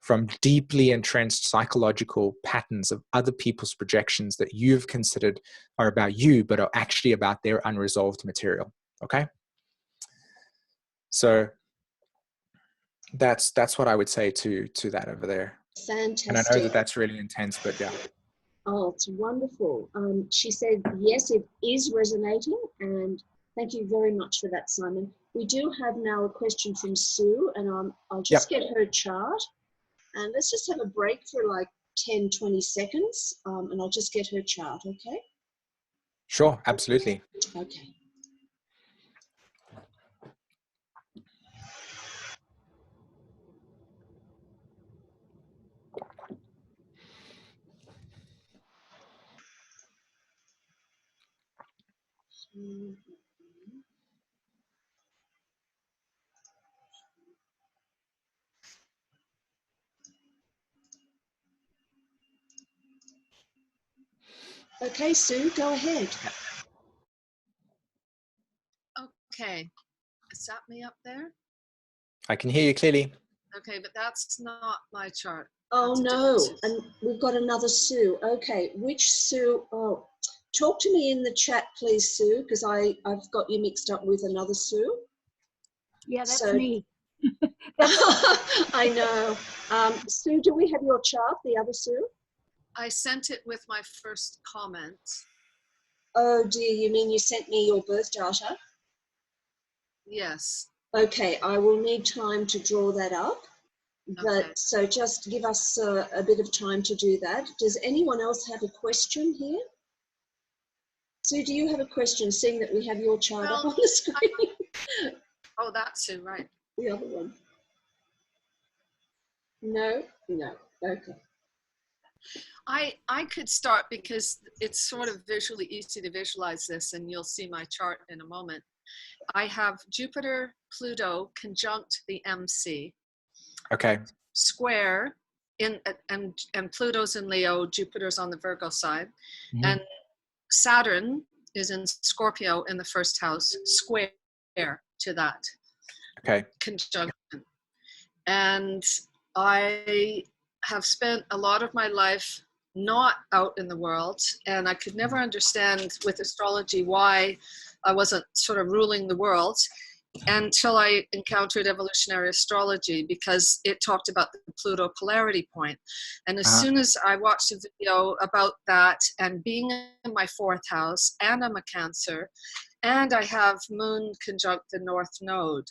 from deeply entrenched psychological patterns of other people's projections that you've considered are about you, but are actually about their unresolved material. Okay? So that's what I would say to that over there. Fantastic. And I know that that's really intense, but yeah. Oh, it's wonderful. She said, yes, it is resonating. And thank you very much for that, SＩmონ. We do have now a question from Sue, and I'll just get her chart. And let's just have a break for like 10, 20 seconds, and I'll just get her chart, okay? Sure, absolutely. Okay. Okay, Sue, go ahead. Okay. Is that me up there? I can hear you clearly. Okay, but that's not my chart. Oh That's a no, different Sue. and we've got another Sue. Okay, which Sue? Oh, talk to me in the chat, please, Sue, because I've got you mixed up with another Sue. Yeah, that's So- me. I know. Sue, do we have your chart, the other Sue? I sent it with my first comment. Oh dear, you mean you sent me your birth data? Yes. Okay, I will need time to draw that up. But Okay. so just give us a bit of time to do that. Does anyone else have a question here? Sue, do you have a question, seeing that we have your chart up on the screen? Oh, that's Sue, right. The other one. No? No. Okay. I could start because it's sort of visually easy to visualize this, and you'll see my chart in a moment. I have Jupiter, Pluto conjunct the MC. Okay. Square in and Pluto's in Leo, Jupiter's on the Virgo side, and Saturn is in Scorpio in the first house, square to that conjunction. And I have spent a lot of my life not out in the world, and I could never understand with astrology why I wasn't sort of ruling the world until I encountered evolutionary astrology, because it talked about the Pluto polarity point. And as soon as I watched a video about that, and being in my fourth house, and I'm a Cancer, and I have Moon conjunct the North Node.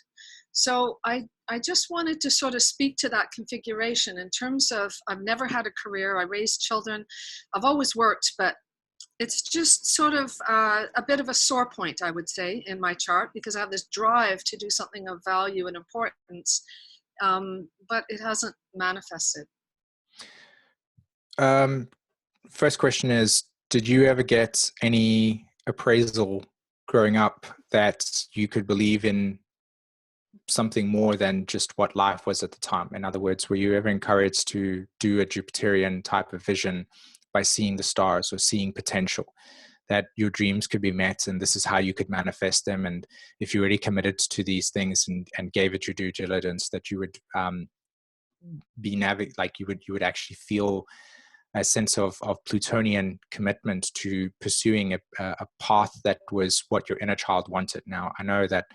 So I just wanted to sort of speak to that configuration in terms of, I've never had a career, I raised children, I've always worked, but it's just sort of a bit of a sore point, I would say, in my chart, because I have this drive to do something of value and importance, but it hasn't manifested. First question is, did you ever get any appraisal growing up that you could believe in something more than just what life was at the time? In other words, were you ever encouraged to do a Jupiterian type of vision by seeing the stars or seeing potential, that your dreams could be met and this is how you could manifest them, and if you really committed to these things and gave it your due diligence, that you would you would actually feel a sense of Plutonian commitment to pursuing a path that was what your inner child wanted? Now, I know that,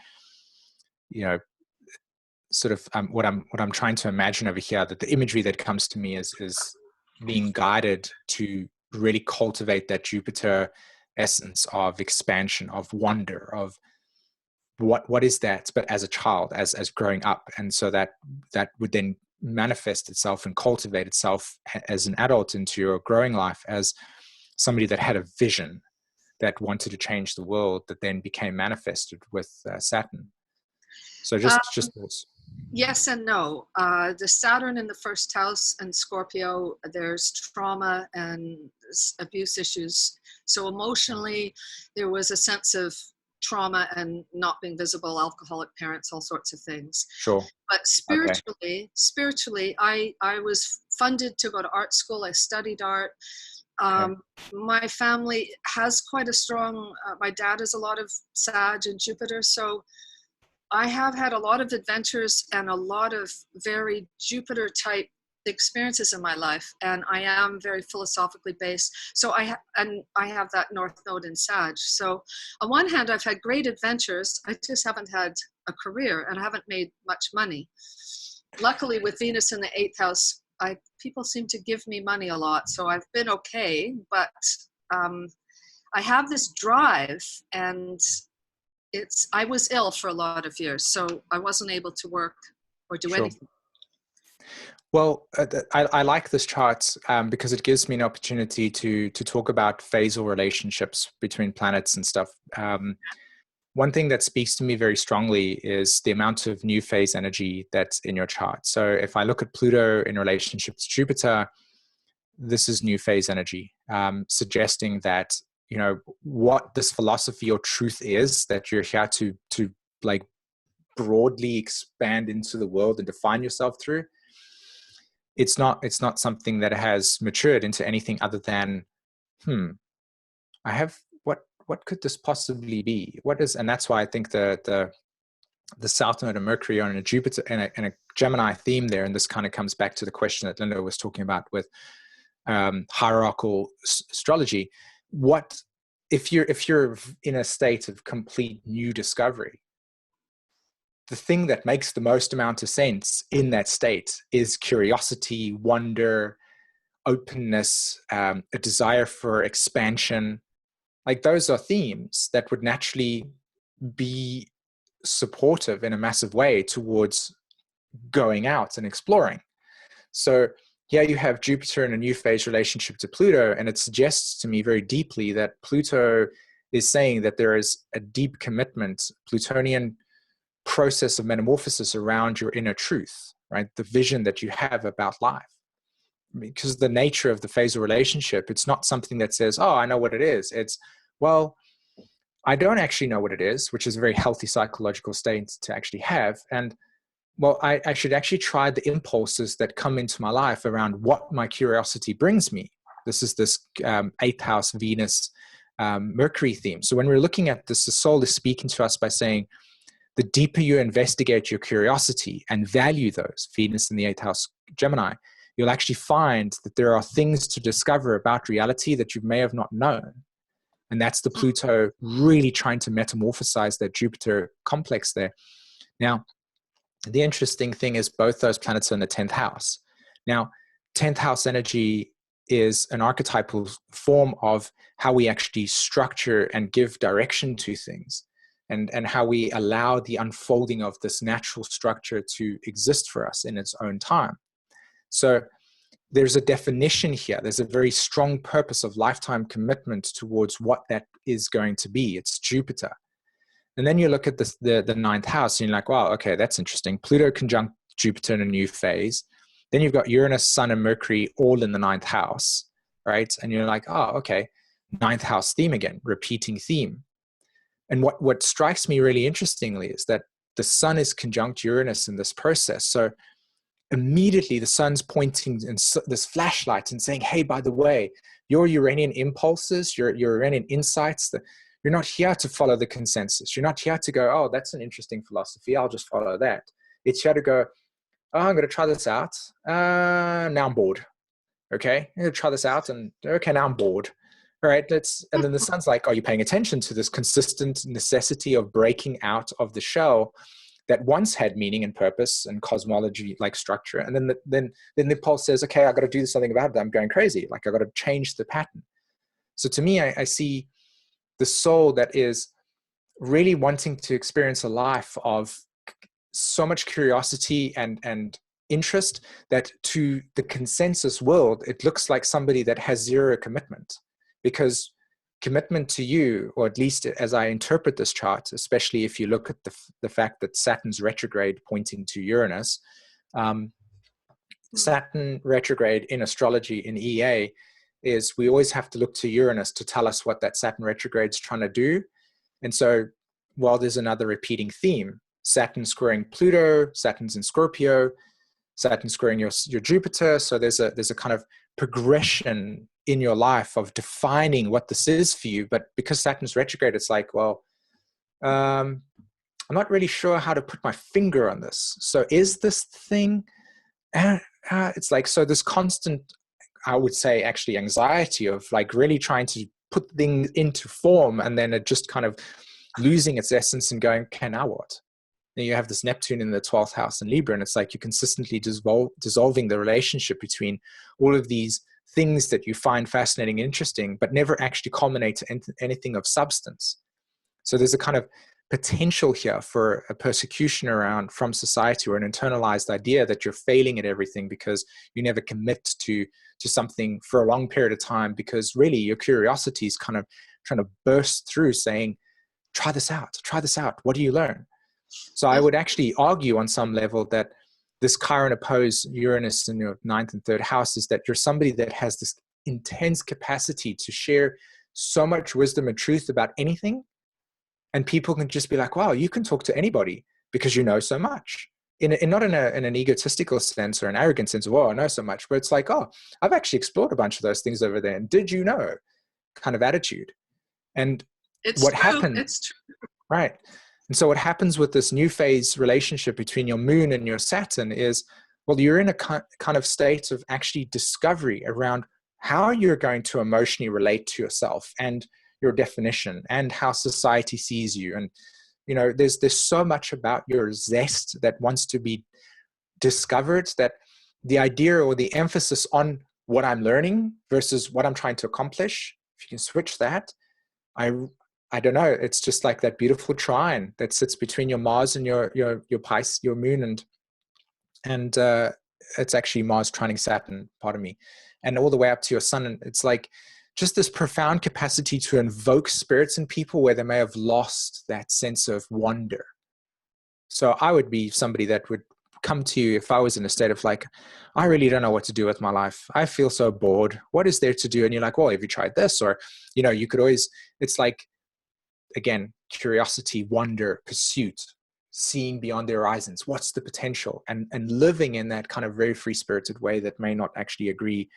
sort of what I'm trying to imagine over here, that the imagery that comes to me is being guided to really cultivate that Jupiter essence of expansion, of wonder, of what is that, but as a child, as growing up. And so that would then manifest itself and cultivate itself as an adult into your growing life as somebody that had a vision that wanted to change the world, that then became manifested with Saturn. So just thoughts. Yes and no. The Saturn in the first house and Scorpio, there's trauma and abuse issues. So emotionally, there was a sense of trauma and not being visible, alcoholic parents, all sorts of things. Sure. But spiritually, I was funded to go to art school. I studied art. My family has quite a strong, my dad has a lot of Sag and Jupiter. So I have had a lot of adventures and a lot of very Jupiter type experiences in my life, and I am very philosophically based. So I have that North Node in Sag. So on one hand, I've had great adventures. I just haven't had a career, and I haven't made much money. Luckily, with Venus in the 8th house, people seem to give me money a lot, so I've been okay. But I have this drive, and I was ill for a lot of years, so I wasn't able to work or do anything. Well, I like this chart because it gives me an opportunity to talk about phasal relationships between planets and stuff. One thing that speaks to me very strongly is the amount of new phase energy that's in your chart. So if I look at Pluto in relationship to Jupiter, this is new phase energy, suggesting that, what this philosophy or truth is that you're here to like broadly expand into the world and define yourself through. It's not something that has matured into anything other than, I have, what could this possibly be? And that's why I think the South Node of Mercury on a Jupiter and Gemini theme there, and this kind of comes back to the question that Linda was talking about with hierarchical astrology. What if you're in a state of complete new discovery? The thing that makes the most amount of sense in that state is curiosity, wonder, openness, a desire for expansion. Like those are themes that would naturally be supportive in a massive way towards going out and exploring. So here you have Jupiter in a new phase relationship to Pluto, and it suggests to me very deeply that Pluto is saying that there is a deep commitment, Plutonian process of metamorphosis around your inner truth, right? The vision that you have about life. Because the nature of the phasal relationship, it's not something that says, oh, I know what it is. It's, well, I don't actually know what it is, which is a very healthy psychological state to actually have. And well, I should actually try the impulses that come into my life around what my curiosity brings me. This is this 8th house Venus Mercury theme. So when we're looking at this, the soul is speaking to us by saying, the deeper you investigate your curiosity and value those, Venus in the 8th house Gemini, you'll actually find that there are things to discover about reality that you may have not known. And that's the Pluto really trying to metamorphosize that Jupiter complex there. Now, the interesting thing is both those planets are in the 10th house. Now, 10th house energy is an archetypal form of how we actually structure and give direction to things, and how we allow the unfolding of this natural structure to exist for us in its own time. So there's a definition here. There's a very strong purpose of lifetime commitment towards what that is going to be. It's Jupiter. And then you look at the 9th house and you're like, wow, okay, that's interesting. Pluto conjunct Jupiter in a new phase. Then you've got Uranus, Sun, and Mercury all in the 9th house, right? And you're like, oh, okay, 9th house theme again, repeating theme. And what strikes me really interestingly is that the Sun is conjunct Uranus in this process. So immediately the Sun's pointing in this flashlight and saying, hey, by the way, your Uranian impulses, your Uranian insights, you're not here to follow the consensus. You're not here to go, oh, that's an interesting philosophy, I'll just follow that. It's here to go, oh, I'm going to try this out. Now I'm bored. Okay, I'm going to try this out, and okay, now I'm bored. All right, and then the Sun's like, are you paying attention to this consistent necessity of breaking out of the shell that once had meaning and purpose and cosmology like structure? And then the pulse says, okay, I got to do something about it. I'm going crazy. Like I got to change the pattern. So to me, I see the soul that is really wanting to experience a life of so much curiosity and interest that to the consensus world, it looks like somebody that has zero commitment. Because commitment to you, or at least as I interpret this chart, especially if you look at the fact that Saturn's retrograde pointing to Uranus, Saturn retrograde in astrology in EA is we always have to look to Uranus to tell us what that Saturn retrograde is trying to do. And so while there's another repeating theme, Saturn squaring Pluto, Saturn's in Scorpio, Saturn squaring your Jupiter. So there's a kind of progression in your life of defining what this is for you. But because Saturn's retrograde, it's like, well, I'm not really sure how to put my finger on this. So is this thing, it's like, so this constant, I would say actually anxiety of like really trying to put things into form, and then it just kind of losing its essence and going, okay, now what? Then you have this Neptune in the 12th house in Libra, and it's like you're consistently dissolving the relationship between all of these things that you find fascinating and interesting, but never actually culminate to anything of substance. So there's a kind of potential here for a persecution around from society, or an internalized idea that you're failing at everything because you never commit to something for a long period of time, because really your curiosity is kind of trying to burst through saying, try this out, what do you learn? So I would actually argue on some level that this Chiron opposed Uranus in your 9th and 3rd house is that you're somebody that has this intense capacity to share so much wisdom and truth about anything. And people can just be like, wow, you can talk to anybody because you know so much. Not in an egotistical sense or an arrogant sense of, oh, I know so much, but it's like, oh, I've actually explored a bunch of those things over there. And did you know kind of attitude? And it's what true. happened? It's true. Right. And so what happens with this new phase relationship between your moon and your Saturn is, well, you're in a kind of state of actually discovery around how you're going to emotionally relate to yourself and your definition and how society sees you. And, you know, there's so much about your zest that wants to be discovered, that the idea or the emphasis on what I'm learning versus what I'm trying to accomplish, if you can switch that, I don't know, it's just like that beautiful trine that sits between your Mars and your Pisces, your moon, and it's actually Mars trining Saturn, pardon me, and all the way up to your sun. And it's like just this profound capacity to invoke spirits in people where they may have lost that sense of wonder. So I would be somebody that would come to you if I was in a state of like, I really don't know what to do with my life. I feel so bored. What is there to do? And you're like, well, have you tried this? Or, you know, you could always, it's like, again, curiosity, wonder, pursuit, seeing beyond the horizons. What's the potential? And living in that kind of very free-spirited way that may not actually agree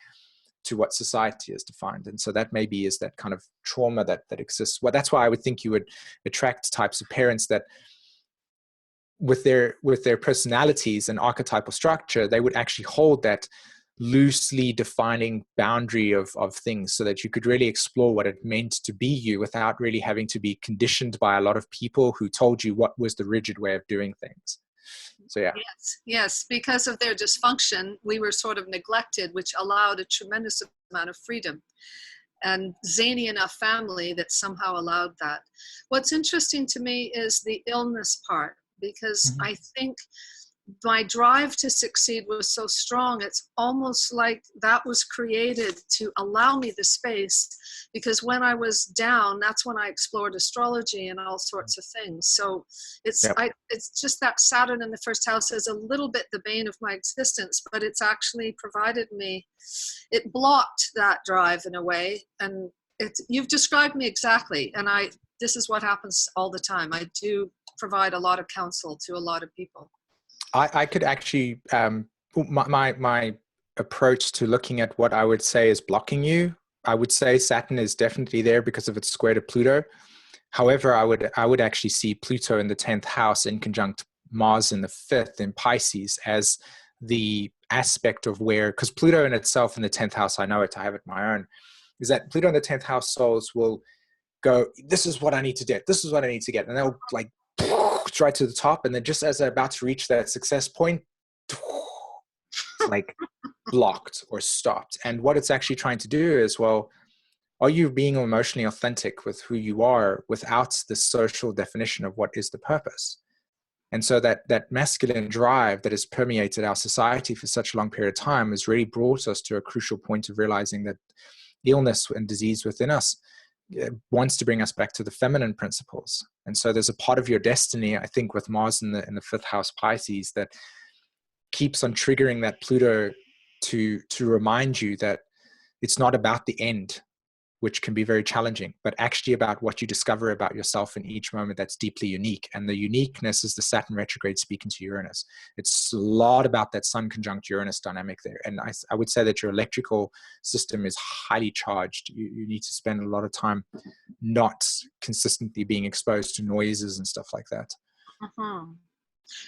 to what society has defined. And so that maybe is that kind of trauma that exists. Well, that's why I would think you would attract types of parents that with their personalities and archetypal structure, they would actually hold that loosely defining boundary of things so that you could really explore what it meant to be you without really having to be conditioned by a lot of people who told you what was the rigid way of doing things. So yeah. Yes, because of their dysfunction, we were sort of neglected, which allowed a tremendous amount of freedom. And zany enough family that somehow allowed that. What's interesting to me is the illness part, because I think my drive to succeed was so strong. It's almost like that was created to allow me the space, because when I was down, that's when I explored astrology and all sorts of things. So it's it's just that Saturn in the first house is a little bit the bane of my existence, but it's actually provided me, it blocked that drive in a way. And you've described me exactly. And this is what happens all the time. I do provide a lot of counsel to a lot of people. I could actually, my approach to looking at what I would say is blocking you, I would say Saturn is definitely there because of its square to Pluto. However, I would actually see Pluto in the 10th house in conjunct Mars in the 5th in Pisces as the aspect of where, because Pluto in itself in the 10th house, I know it, I have it my own, is that Pluto in the 10th house souls will go, this is what I need to get, this is what I need to get. And they'll like, right to the top, and then just as they're about to reach that success point, like blocked or stopped. And what it's actually trying to do is, well, are you being emotionally authentic with who you are without the social definition of what is the purpose? And so that masculine drive that has permeated our society for such a long period of time has really brought us to a crucial point of realizing that illness and disease within us wants to bring us back to the feminine principles. And so there's a part of your destiny, I think, with Mars in the 5th house Pisces that keeps on triggering that Pluto to remind you that it's not about the end, which can be very challenging, but actually about what you discover about yourself in each moment that's deeply unique. And the uniqueness is the Saturn retrograde speaking to Uranus. It's a lot about that Sun conjunct Uranus dynamic there. And I would say that your electrical system is highly charged. You need to spend a lot of time not consistently being exposed to noises and stuff like that.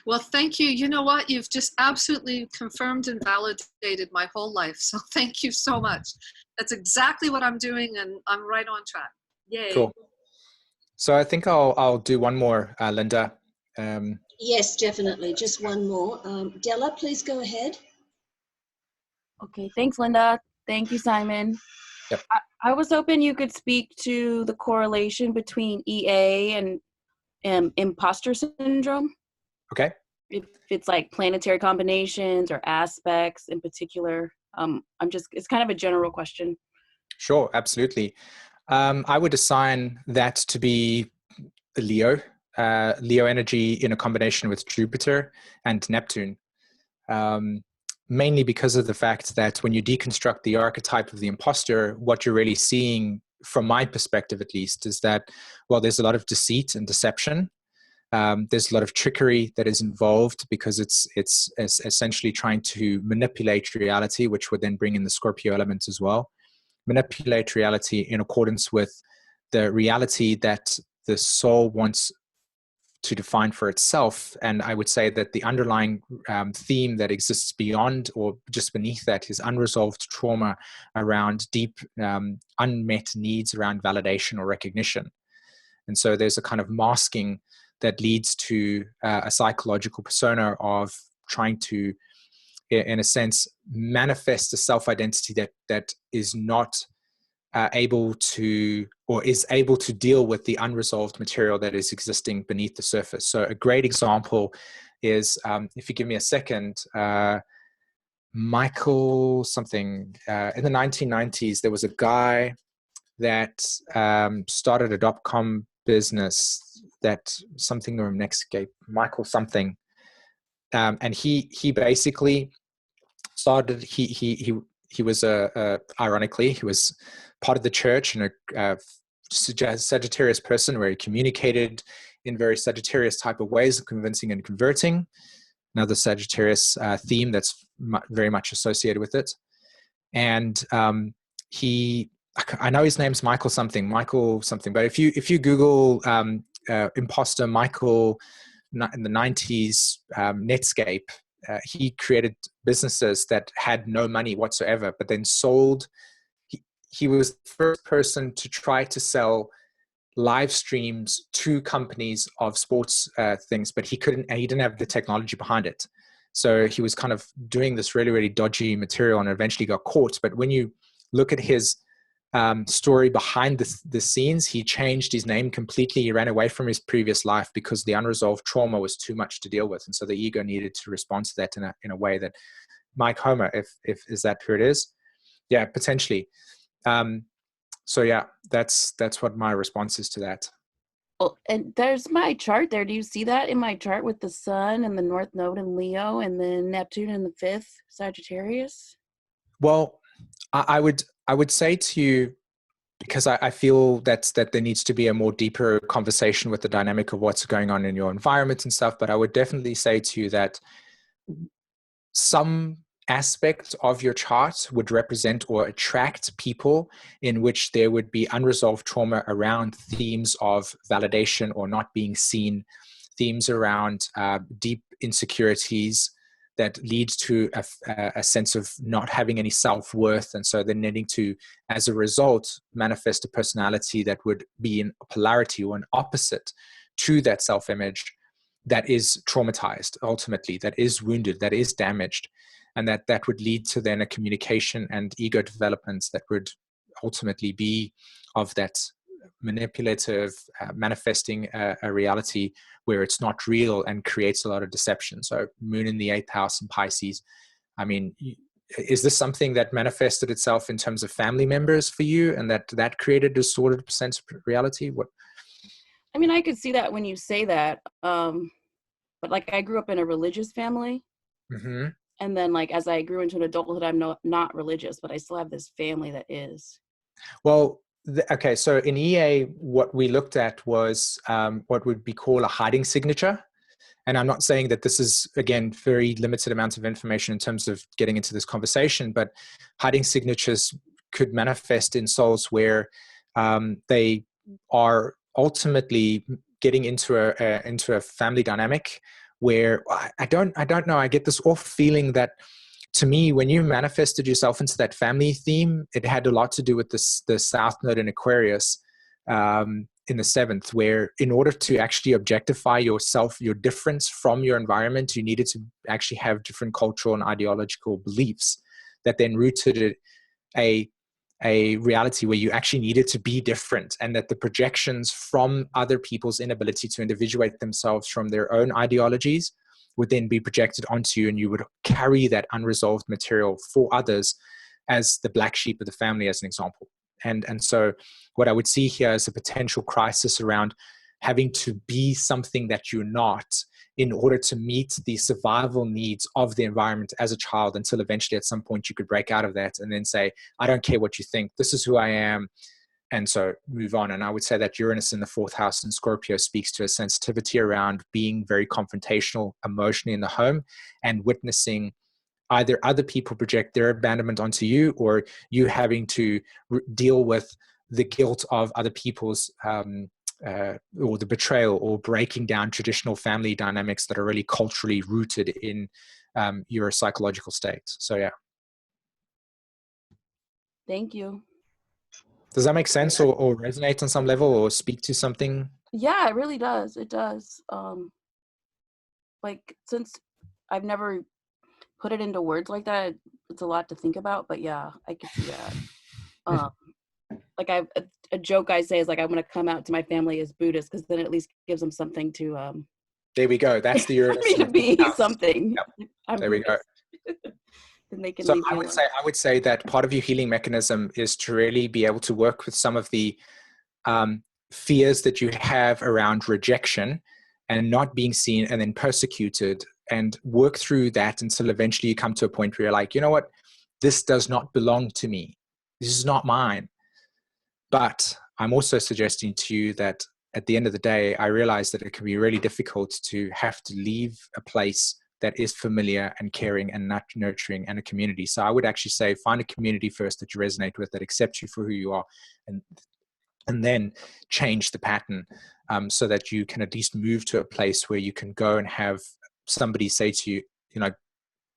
Well, thank you. You know what? You've just absolutely confirmed and validated my whole life. So thank you so much. That's exactly what I'm doing, and I'm right on track. Yay. Cool. So I think I'll do one more, Linda. Yes, definitely. Just one more. Della, please go ahead. Okay, thanks, Linda. Thank you, SＩmონ. Yep. I was hoping you could speak to the correlation between EA and imposter syndrome. Okay. If it's like planetary combinations or aspects in particular. It's kind of a general question. Sure, absolutely. I would assign that to be Leo energy in a combination with Jupiter and Neptune. Mainly because of the fact that when you deconstruct the archetype of the imposter, what you're really seeing, from my perspective at least, is that, well, there's a lot of deceit and deception. There's a lot of trickery that is involved because it's essentially trying to manipulate reality, which would then bring in the Scorpio element as well. Manipulate reality in accordance with the reality that the soul wants to define for itself. And I would say that the underlying theme that exists beyond or just beneath that is unresolved trauma around deep unmet needs around validation or recognition. And so there's a kind of masking that leads to a psychological persona of trying to, in a sense, manifest a self-identity that is not able to, or is able to deal with the unresolved material that is existing beneath the surface. So a great example is, if you give me a second, Michael something, in the 1990s, there was a guy that started a .com business, that something or Netscape, Michael something. And he basically started, he was ironically, he was part of the church and a Sagittarius person, where he communicated in very Sagittarius type of ways of convincing and converting. Another Sagittarius theme that's very much associated with it. And I know his name's Michael something, but if you Google imposter Michael in the 90s, Netscape, he created businesses that had no money whatsoever, but then sold. He was the first person to try to sell live streams to companies of sports things, but he didn't have the technology behind it. So he was kind of doing this really, really dodgy material and eventually got caught. But when you look at his story behind the scenes, he changed his name completely. He ran away from his previous life because the unresolved trauma was too much to deal with. And so the ego needed to respond to that in a way that Mike Homer, if is that who it is? Yeah, potentially. So yeah, that's what my response is to that. Well, and there's my chart there. Do you see that in my chart with the sun and the North Node in Leo and then Neptune in the 5th Sagittarius? Well, I would say to you, because I feel that there needs to be a more deeper conversation with the dynamic of what's going on in your environment and stuff, but I would definitely say to you that some aspect of your chart would represent or attract people in which there would be unresolved trauma around themes of validation or not being seen, themes around deep insecurities that leads to a sense of not having any self-worth, and so they're needing to, as a result, manifest a personality that would be in polarity or an opposite to that self-image that is traumatized, ultimately, that is wounded, that is damaged, and that would lead to then a communication and ego developments that would ultimately be of that manipulative, manifesting a reality where it's not real and creates a lot of deception. So Moon in the 8th house in Pisces. I mean, is this something that manifested itself in terms of family members for you, and that created a distorted sense of reality? What? I mean, I could see that when you say that, but like I grew up in a religious family. Mm-hmm. And then like as I grew into an adulthood, I'm not religious, but I still have this family that is. Well, okay, so in EA, what we looked at was what would be called a hiding signature. And I'm not saying that this is, again, very limited amounts of information in terms of getting into this conversation, but hiding signatures could manifest in souls where they are ultimately getting into a family dynamic where I don't know, I get this off feeling that, to me, when you manifested yourself into that family theme, it had a lot to do with the South Node in Aquarius in the 7th, where in order to actually objectify yourself, your difference from your environment, you needed to actually have different cultural and ideological beliefs that then rooted a reality where you actually needed to be different, and that the projections from other people's inability to individuate themselves from their own ideologies would then be projected onto you, and you would carry that unresolved material for others as the black sheep of the family, as an example. And so what I would see here is a potential crisis around having to be something that you're not in order to meet the survival needs of the environment as a child, until eventually at some point you could break out of that and then say, I don't care what you think, this is who I am. And so move on. And I would say that Uranus in the 4th house in Scorpio speaks to a sensitivity around being very confrontational emotionally in the home, and witnessing either other people project their abandonment onto you, or you having to deal with the guilt of other people's or the betrayal, or breaking down traditional family dynamics that are really culturally rooted in your psychological state. So yeah. Thank you. Does that make sense, or resonate on some level, or speak to something? Yeah, it really does. It does. Like, since I've never put it into words like that, it's a lot to think about, but yeah, I can see that. Like, a joke I say is like, I'm going to come out to my family as Buddhist, because then at least gives them something to there we go. That's the for me to be something. Yep. I'm there we go. And they can So leave me I would say that part of your healing mechanism is to really be able to work with some of the fears that you have around rejection and not being seen and then persecuted, and work through that until eventually you come to a point where you're like, you know what, this does not belong to me. This is not mine. But I'm also suggesting to you that at the end of the day, I realize that it can be really difficult to have to leave a place that is familiar and caring and nurturing, and a community. So I would actually say find a community first that you resonate with, that accepts you for who you are, and then change the pattern, so that you can at least move to a place where you can go and have somebody say to you, you know,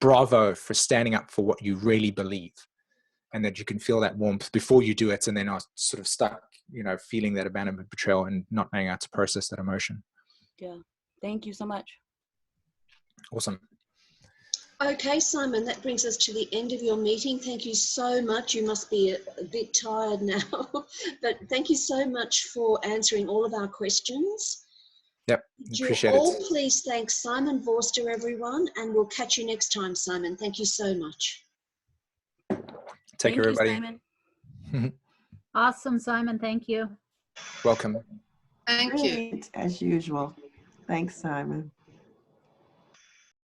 bravo for standing up for what you really believe, and that you can feel that warmth before you do it, and then are sort of stuck, you know, feeling that abandonment, betrayal, and not knowing how to process that emotion. Yeah. Thank you so much. Awesome. Okay, SＩmონ, that brings us to the end of your meeting. Thank you so much. You must be a bit tired now, but thank you so much for answering all of our questions. Yep, appreciate you all it. please thank SImон Vorster, everyone, and we'll catch you next time, SImон. Thank you so much. Take care, everybody. SImон. Awesome, SImон. Thank you. Welcome. Thank you. Great, as usual. Thanks, SImон.